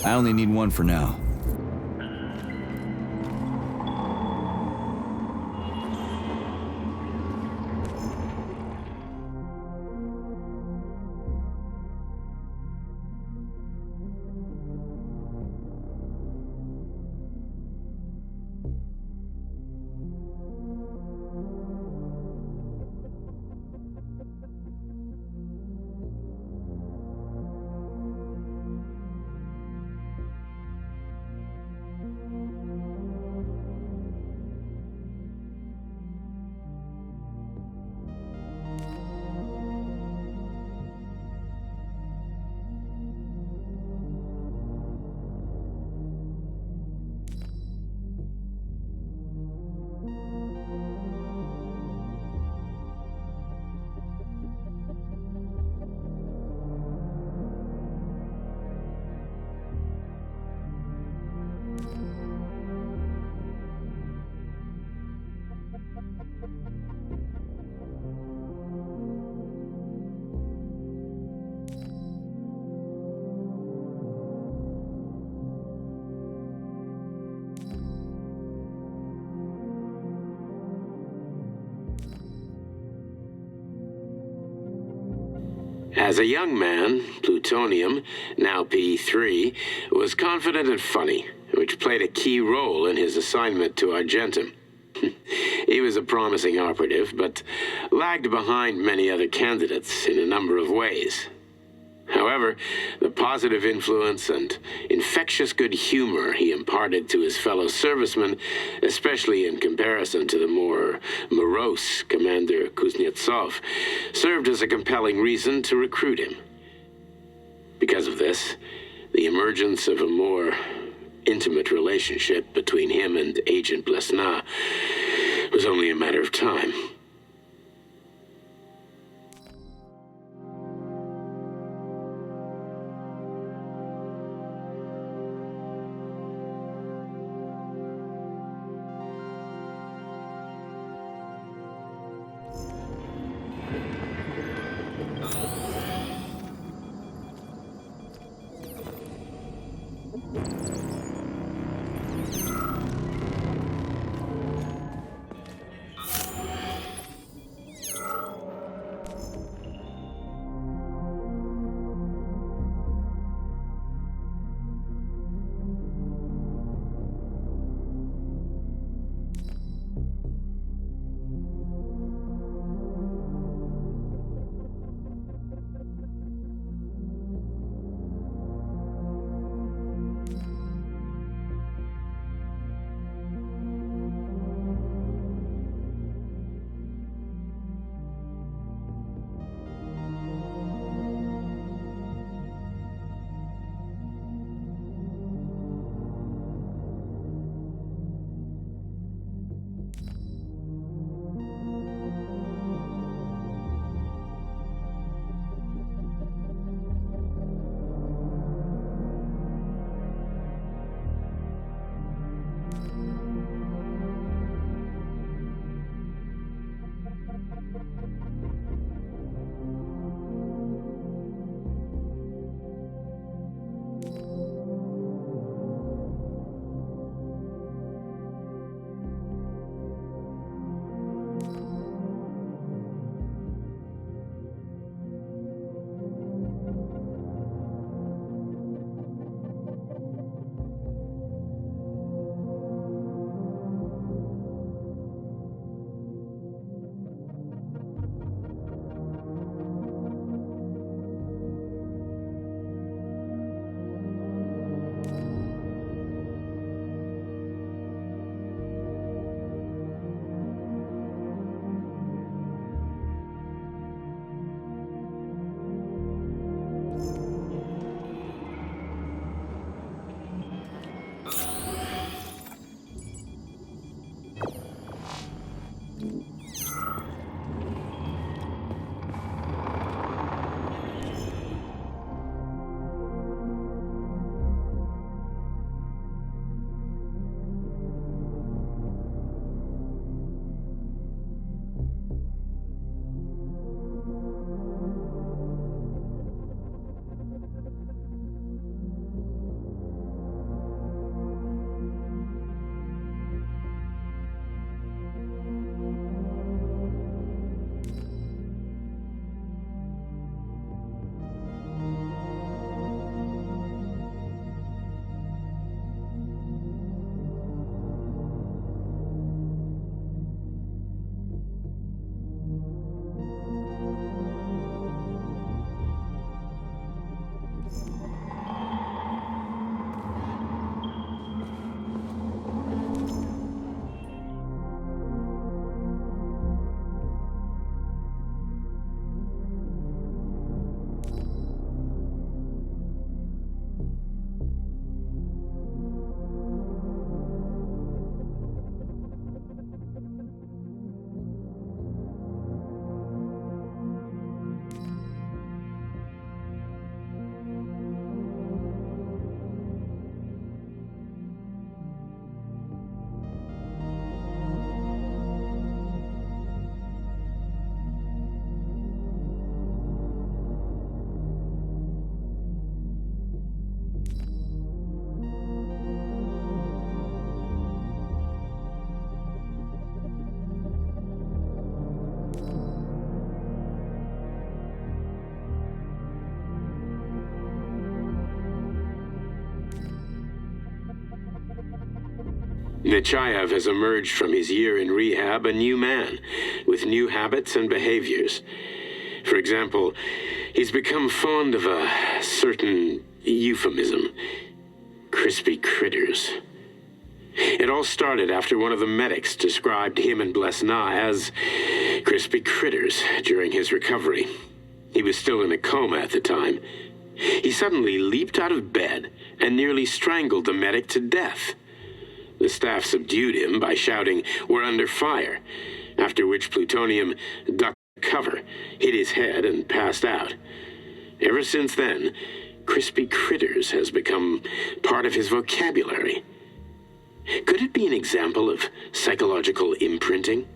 I only need one for now. As a young man, Plutonium, now P3, was confident and funny, which played a key role in his assignment to Argentum. He was a promising operative, but lagged behind many other candidates in a number of ways. However, the positive influence and infectious good humor he imparted to his fellow servicemen, especially in comparison to the more morose Commander Kuznetsov, served as a compelling reason to recruit him. Because of this, the emergence of a more intimate relationship between him and Agent Blesna was only a matter of time. Nechayev has emerged from his year in rehab a new man, with new habits and behaviors. For example, he's become fond of a certain euphemism. Crispy critters. It all started after one of the medics described him and Blesna as crispy critters during his recovery. He was still in a coma at the time. He suddenly leaped out of bed and nearly strangled the medic to death. The staff subdued him by shouting, "We're under fire," after which Plutonium ducked cover, hit his head, and passed out. Ever since then, crispy critters has become part of his vocabulary. Could it be an example of psychological imprinting?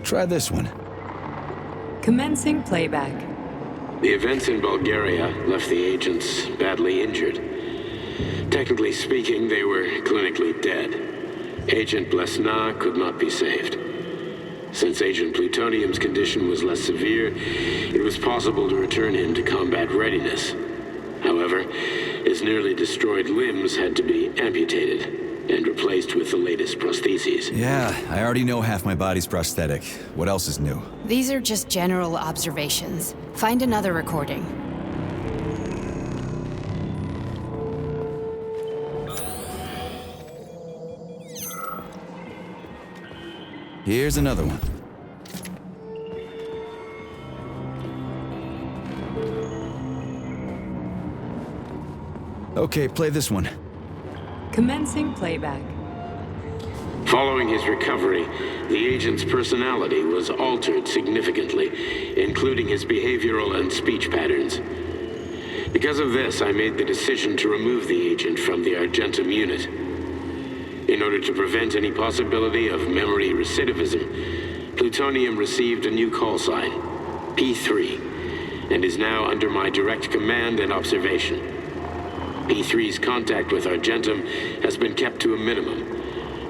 Try this one. Commencing playback. The events in Bulgaria left the agents badly injured. Technically speaking, they were clinically dead. Agent Blesna could not be saved. Since Agent Plutonium's condition was less severe, it was possible to return him to combat readiness. However, his nearly destroyed limbs had to be amputated and replaced with the latest prostheses. Yeah, I already know half my body's prosthetic. What else is new? These are just general observations. Find another recording. Here's another one. Okay, play this one. Commencing playback. Following his recovery, the agent's personality was altered significantly, including his behavioral and speech patterns. Because of this, I made the decision to remove the agent from the Argentum unit. In order to prevent any possibility of memory recidivism, Plutonium received a new call sign, P3, and is now under my direct command and observation. P3's contact with Argentum has been kept to a minimum,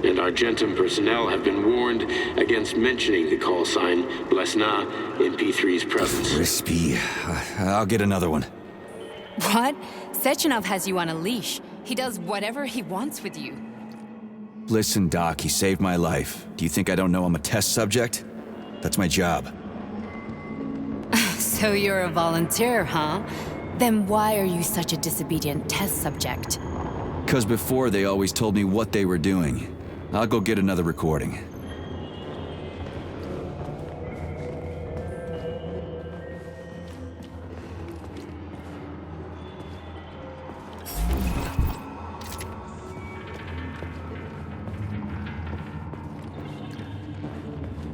and Argentum personnel have been warned against mentioning the call sign Blesna in P3's presence. Crispy. I'll get another one. What? Sechenov has you on a leash. He does whatever he wants with you. Listen, Doc, he saved my life. Do you think I don't know I'm a test subject? That's my job. So you're a volunteer, huh? Then why are you such a disobedient test subject? 'Cause before they always told me what they were doing. I'll go get another recording.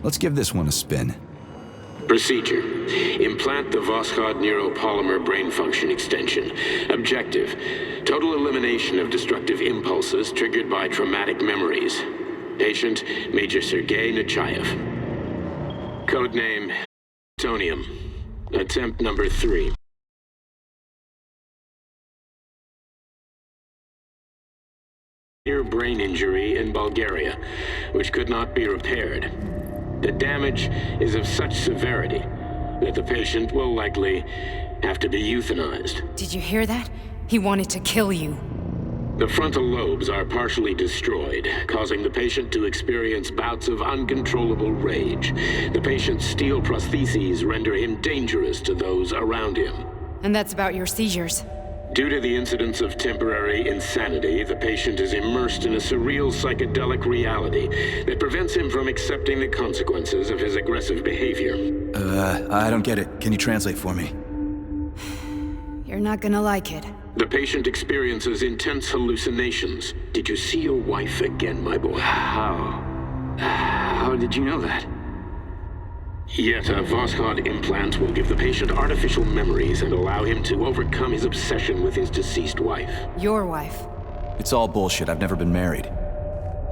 Let's give this one a spin. Procedure. Implant the Voskhod neuropolymer brain function extension. Objective. Total elimination of destructive impulses triggered by traumatic memories. Patient, Major Sergei Nechayev. Codename, Plutonium. Attempt number 3. Severe brain injury in Bulgaria, which could not be repaired. The damage is of such severity that the patient will likely have to be euthanized. Did you hear that? He wanted to kill you. The frontal lobes are partially destroyed, causing the patient to experience bouts of uncontrollable rage. The patient's steel prostheses render him dangerous to those around him. And that's about your seizures. Due to the incidence of temporary insanity, the patient is immersed in a surreal psychedelic reality that prevents him from accepting the consequences of his aggressive behavior. I don't get it. Can you translate for me? You're not gonna like it. The patient experiences intense hallucinations. Did you see your wife again, my boy? How did you know that? Yet a Voskhod implant will give the patient artificial memories and allow him to overcome his obsession with his deceased wife. Your wife. It's all bullshit. I've never been married.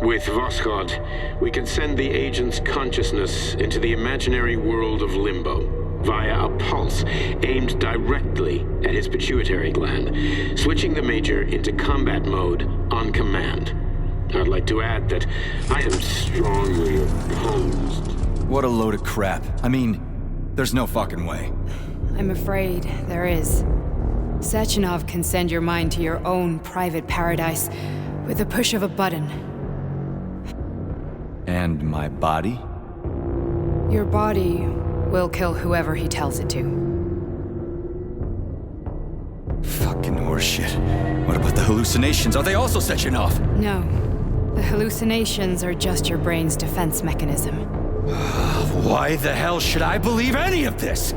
With Voskhod, we can send the agent's consciousness into the imaginary world of Limbo via a pulse aimed directly at his pituitary gland, switching the Major into combat mode on command. I'd like to add that I am strongly opposed. What a load of crap. I mean, there's no fucking way. I'm afraid there is. Sechenov can send your mind to your own private paradise with the push of a button. And my body? Your body will kill whoever he tells it to. Fucking horseshit. What about the hallucinations? Are they also Sechenov? No. The hallucinations are just your brain's defense mechanism. Why the hell should I believe any of this?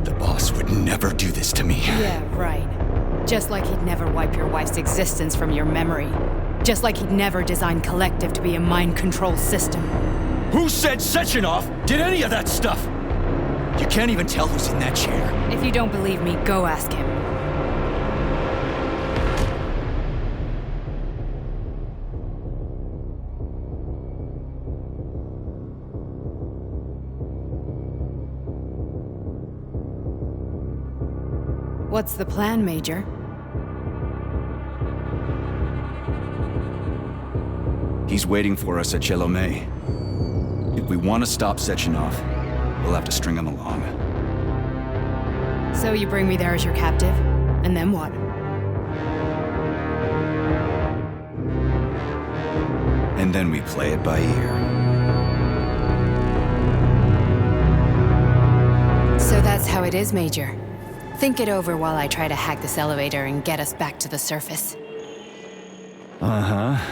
The boss would never do this to me. Yeah, right. Just like he'd never wipe your wife's existence from your memory. Just like he'd never design Collective to be a mind control system. Who said Sechenov did any of that stuff? You can't even tell who's in that chair. If you don't believe me, go ask him. What's the plan, Major? He's waiting for us at Chelomey. If we want to stop Sechenov, we'll have to string him along. So you bring me there as your captive, and then what? And then we play it by ear. So that's how it is, Major. Think it over while I try to hack this elevator and get us back to the surface. Uh-huh.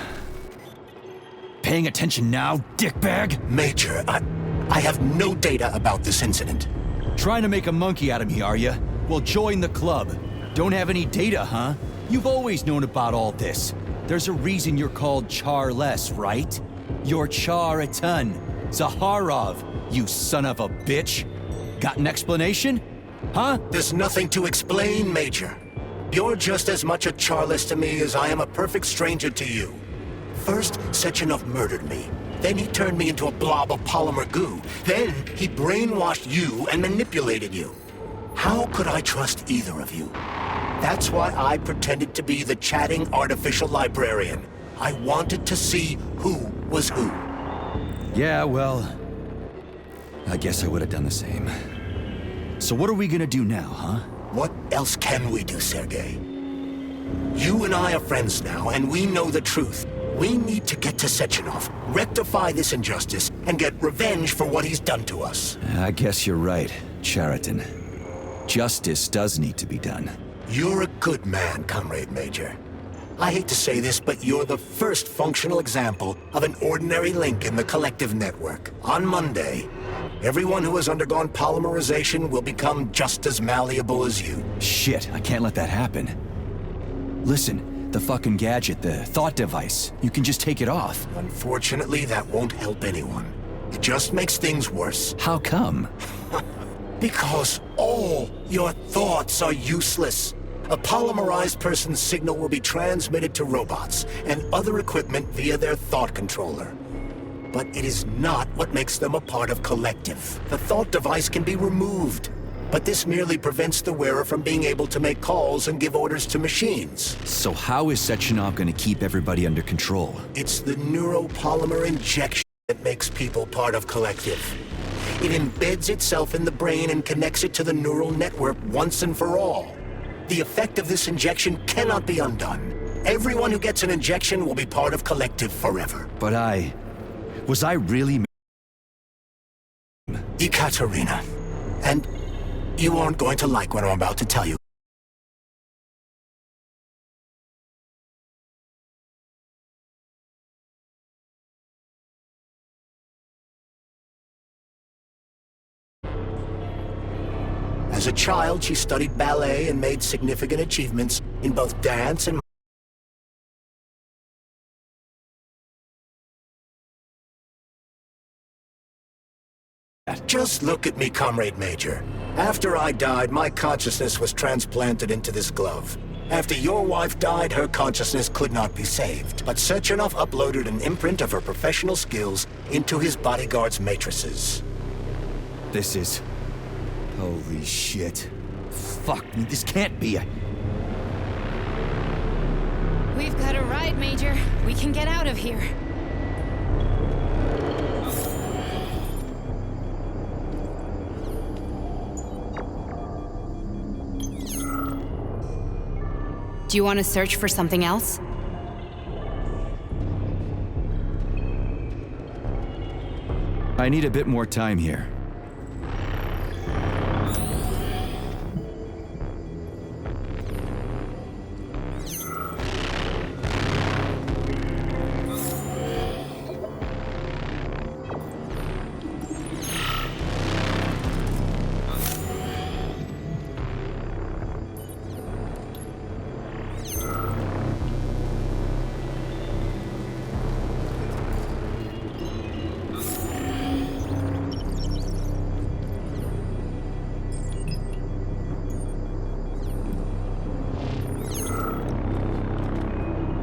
Paying attention now, dickbag? Major, I have no data about this incident. Trying to make a monkey out of me, are you? Well, join the club. Don't have any data, huh? You've always known about all this. There's a reason you're called Charless, right? You're Char-Atan Zaharov, you son of a bitch. Got an explanation? Huh? There's nothing to explain, Major. You're just as much a Charless to me as I am a perfect stranger to you. First, Sechenov murdered me. Then he turned me into a blob of polymer goo. Then he brainwashed you and manipulated you. How could I trust either of you? That's why I pretended to be the chatting artificial librarian. I wanted to see who was who. Yeah, well, I guess I would have done the same. So what are we gonna do now, huh? What else can we do, Sergei? You and I are friends now, and we know the truth. We need to get to Sechenov, rectify this injustice, and get revenge for what he's done to us. I guess you're right, Chariton. Justice does need to be done. You're a good man, Comrade Major. I hate to say this, but you're the first functional example of an ordinary link in the Collective network. On Monday, everyone who has undergone polymerization will become just as malleable as you. Shit, I can't let that happen. Listen, the fucking gadget, the thought device, you can just take it off. Unfortunately, that won't help anyone. It just makes things worse. How come? Because all your thoughts are useless. A polymerized person's signal will be transmitted to robots and other equipment via their thought controller. But it is not what makes them a part of Collective. The thought device can be removed, but this merely prevents the wearer from being able to make calls and give orders to machines. So how is Sechenov gonna keep everybody under control? It's the neuropolymer injection that makes people part of Collective. It embeds itself in the brain and connects it to the neural network once and for all. The effect of this injection cannot be undone. Everyone who gets an injection will be part of Collective forever. But was I really... Ekaterina. And you aren't going to like what I'm about to tell you. As a child, she studied ballet and made significant achievements in both dance and Just look at me, Comrade Major. After I died, my consciousness was transplanted into this glove. After your wife died, her consciousness could not be saved. But Sechenov uploaded an imprint of her professional skills into his bodyguard's matrices. This is... Holy shit. Fuck me, this can't be a... We've got a ride, Major. We can get out of here. Do you want to search for something else? I need a bit more time here.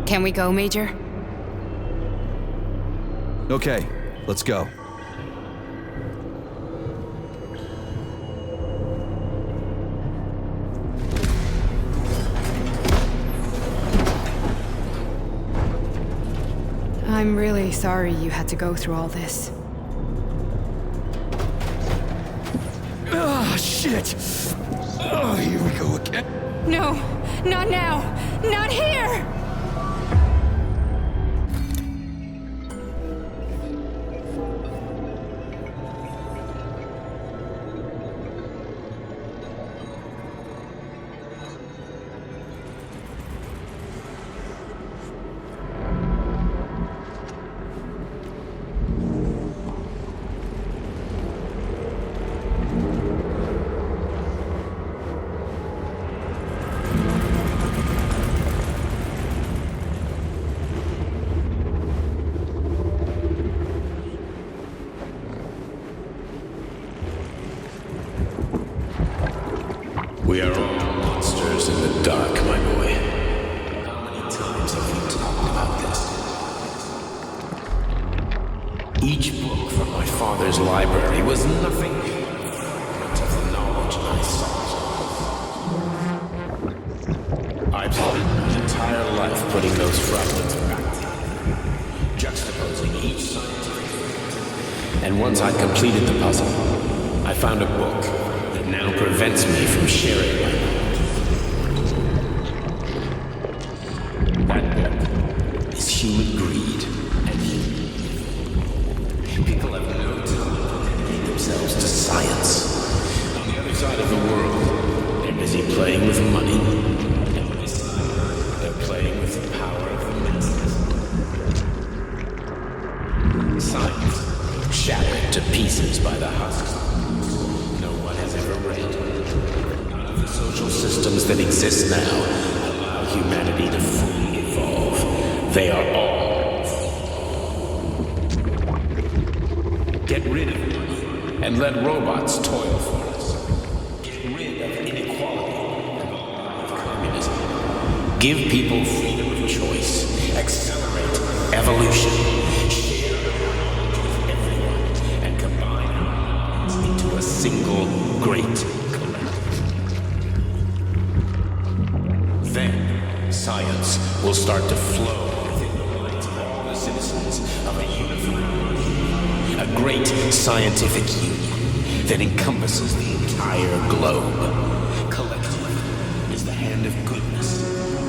Can we go, Major? Okay, let's go. I'm really sorry you had to go through all this. Ah, shit! Oh, here we go again. No, not now! Not here! We are all monsters in the dark, my boy. How many times have we talked about this? Each book from my father's library was nothing but of the knowledge I sought. I've spent my entire life putting those fragments back together, juxtaposing each scientific fact. And once I completed the puzzle, I found a book that now prevents me from sharing my knowledge. That book is human greed and evil. People have no time to dedicate themselves to science. On the other side of the world, they're busy playing with money. And on this side, they're playing with the power of the masses. Science, shattered to pieces by the husks ever read. None of the social systems that exist now allow humanity to fully evolve. They are all flawed. Get rid of money and let robots toil for us. Get rid of inequality and the lie of communism. Give people freedom of choice. Accelerate evolution. Share knowledge with everyone and combine our minds into a single great collective. Then, science will start to flow within the minds of all the citizens of a unified body. A great scientific union that encompasses the entire globe. Collective is the hand of goodness,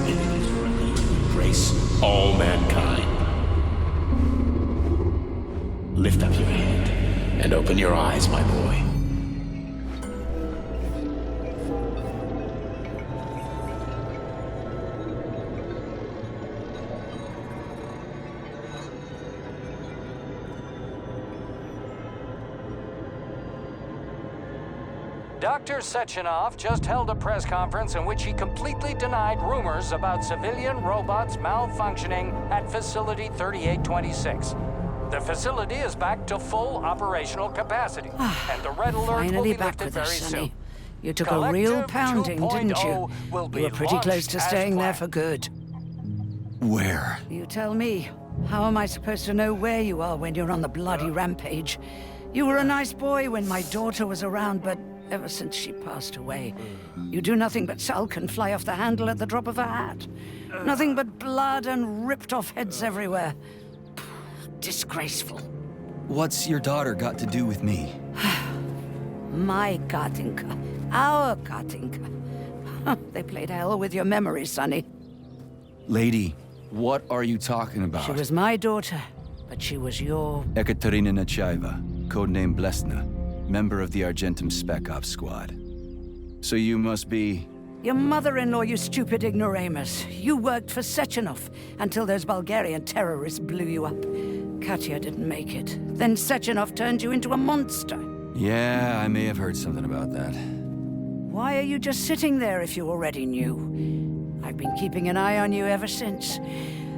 and it is ready to embrace all mankind. Lift up your head and open your eyes, my boy. Dr. Sechenov just held a press conference in which he completely denied rumors about civilian robots malfunctioning at Facility 3826. The facility is back to full operational capacity, and the red alert will Finally be back lifted with very us, Sonny. soon. You took a real Collective pounding, didn't you? 2.0 will be You were pretty close launched to as staying there planned. for good. Where? You tell me. How am I supposed to know where you are when you're on the bloody rampage? You were a nice boy when my daughter was around, but ever since she passed away, you do nothing but sulk and fly off the handle at the drop of a hat. Nothing but blood and ripped off heads everywhere. Disgraceful. What's your daughter got to do with me? My Katinka. Our Katinka. They played hell with your memory, Sonny. Lady, what are you talking about? She was my daughter, but she was your... Ekaterina Nechaeva, codename Blesna, member of the Argentum Spec Ops squad. So you must be... Your mother-in-law, you stupid ignoramus. You worked for Sechenov until those Bulgarian terrorists blew you up. Katya didn't make it. Then Sechenov turned you into a monster. Yeah, I may have heard something about that. Why are you just sitting there if you already knew? I've been keeping an eye on you ever since.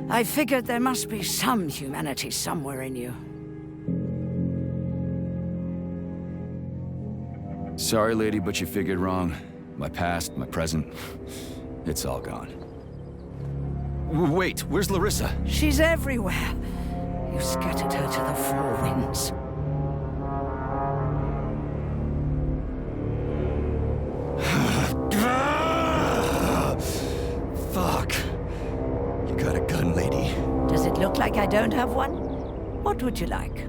I figured there must be some humanity somewhere in you. Sorry, lady, but you figured wrong. My past, my present, it's all gone. Wait, where's Larissa? She's everywhere. You scattered her to the four winds. Fuck. You got a gun, lady. Does it look like I don't have one? What would you like?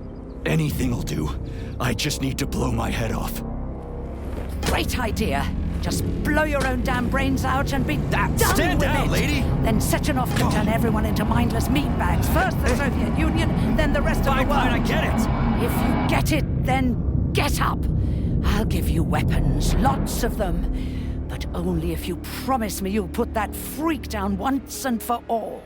Anything'll do. I just need to blow my head off. Great idea. Just blow your own damn brains out and be done Stand with down, it. lady! Then Sechenov can turn everyone into mindless meatbags. First the Soviet Union, then the rest of the world. Fine, I get it. If you get it, then get up. I'll give you weapons, lots of them. But only if you promise me you'll put that freak down once and for all.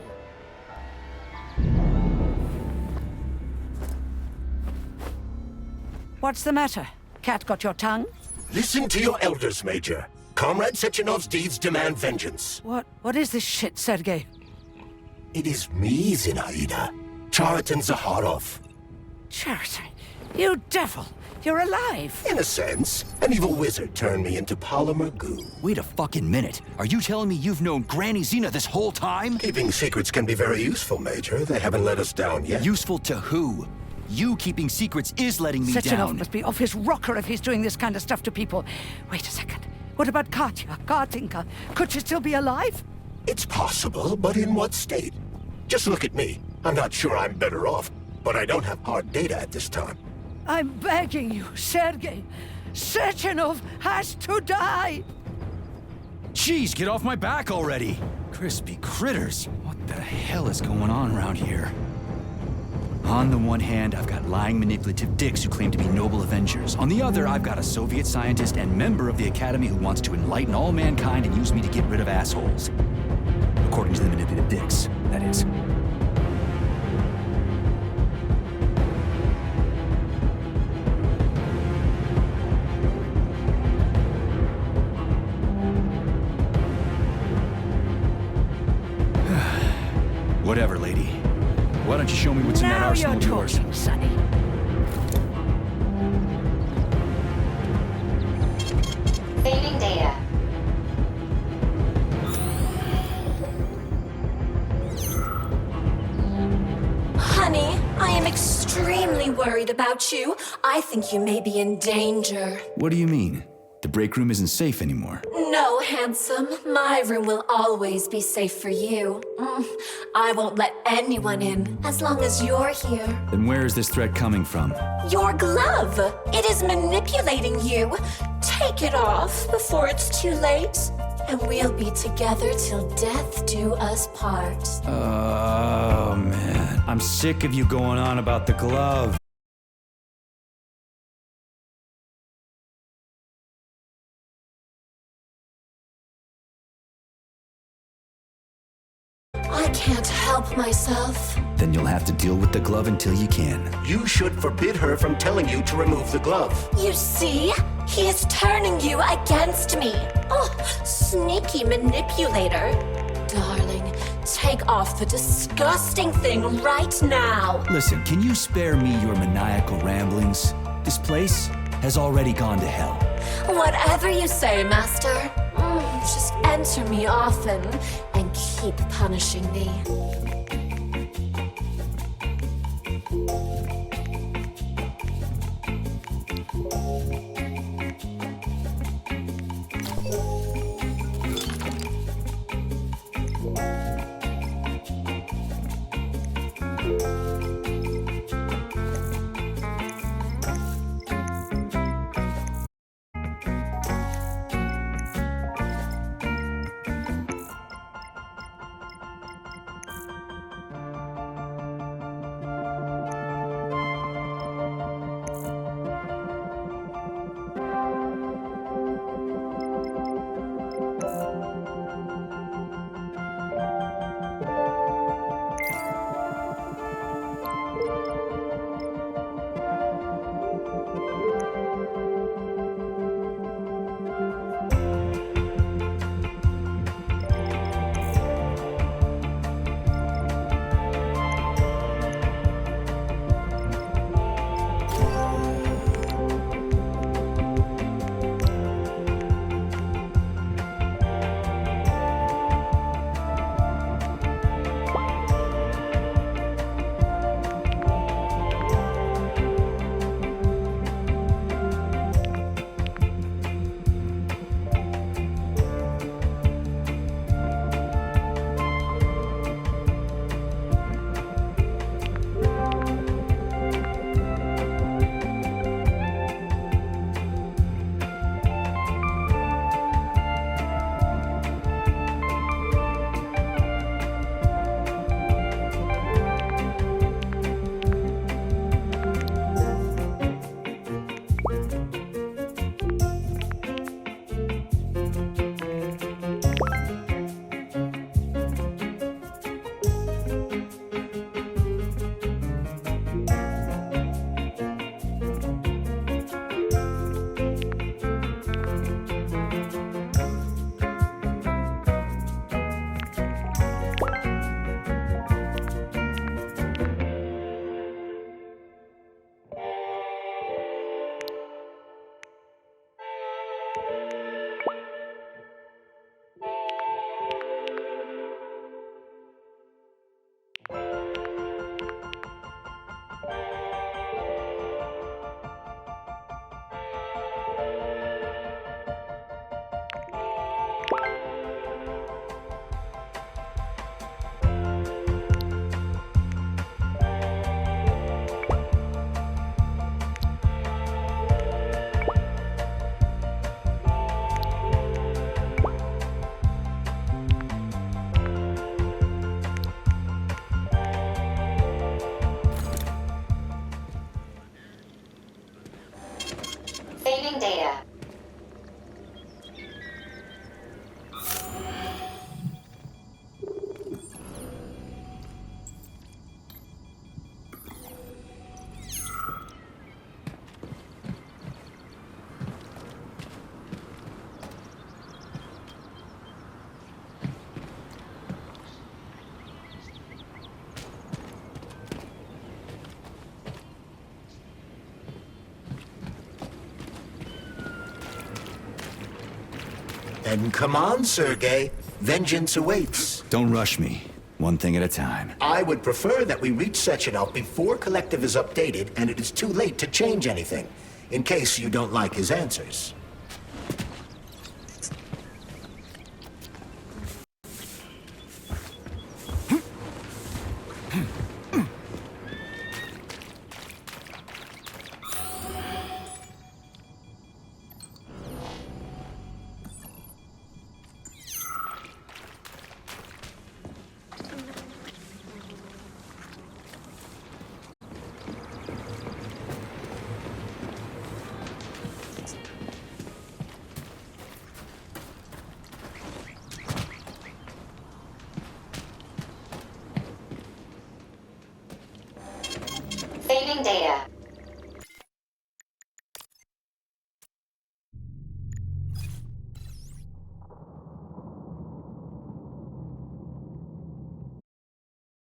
What's the matter? Cat got your tongue? Listen to your elders, Major. Comrade Sechenov's deeds demand vengeance. What is this shit, Sergei? It is me, Zinaida. Chariton Zakharov. Chariton? You devil! You're alive! In a sense. An evil wizard turned me into polymer goo. Wait a fucking minute. Are you telling me you've known Granny Zina this whole time? Keeping secrets can be very useful, Major. They haven't let us down yet. Useful to who? You keeping secrets is letting me Sechenov down. must be off his rocker if he's doing this kind of stuff to people. Wait a second. What about Katya, Katinka? Could she still be alive? It's possible, but in what state? Just look at me. I'm not sure I'm better off, but I don't have hard data at this time. I'm begging you, Sergei. Sechenov has to die! Jeez, get off my back already! Crispy critters. What the hell is going on around here? On the one hand, I've got lying, manipulative dicks who claim to be noble avengers. On the other, I've got a Soviet scientist and member of the Academy who wants to enlighten all mankind and use me to get rid of assholes. According to the manipulative dicks, that is. Whatever, lady. Why don't you show me what's in that arsenal of yours? Now you're talking, Sonny. Saving data. Honey, I am extremely worried about you. I think you may be in danger. What do you mean? The break room isn't safe anymore. No, handsome. My room will always be safe for you. I won't let anyone in as long as you're here. Then where is this threat coming from? Your glove. It is manipulating you. Take it off before it's too late. And we'll be together till death do us part. Oh, man. I'm sick of you going on about the glove. I can't help myself. Then you'll have to deal with the glove until you can. You should forbid her from telling you to remove the glove. You see? He is turning you against me. Oh, sneaky manipulator. Darling, Take off the disgusting thing right now. Listen, can you spare me your maniacal ramblings? This place has already gone to hell. Whatever you say, Master. Just enter me often and keep punishing me. Saving data. Then come on, Sergei. Vengeance awaits. Don't rush me. One thing at a time. I would prefer that we reach Sechenov before Collective is updated and it is too late to change anything, in case you don't like his answers. Saving data.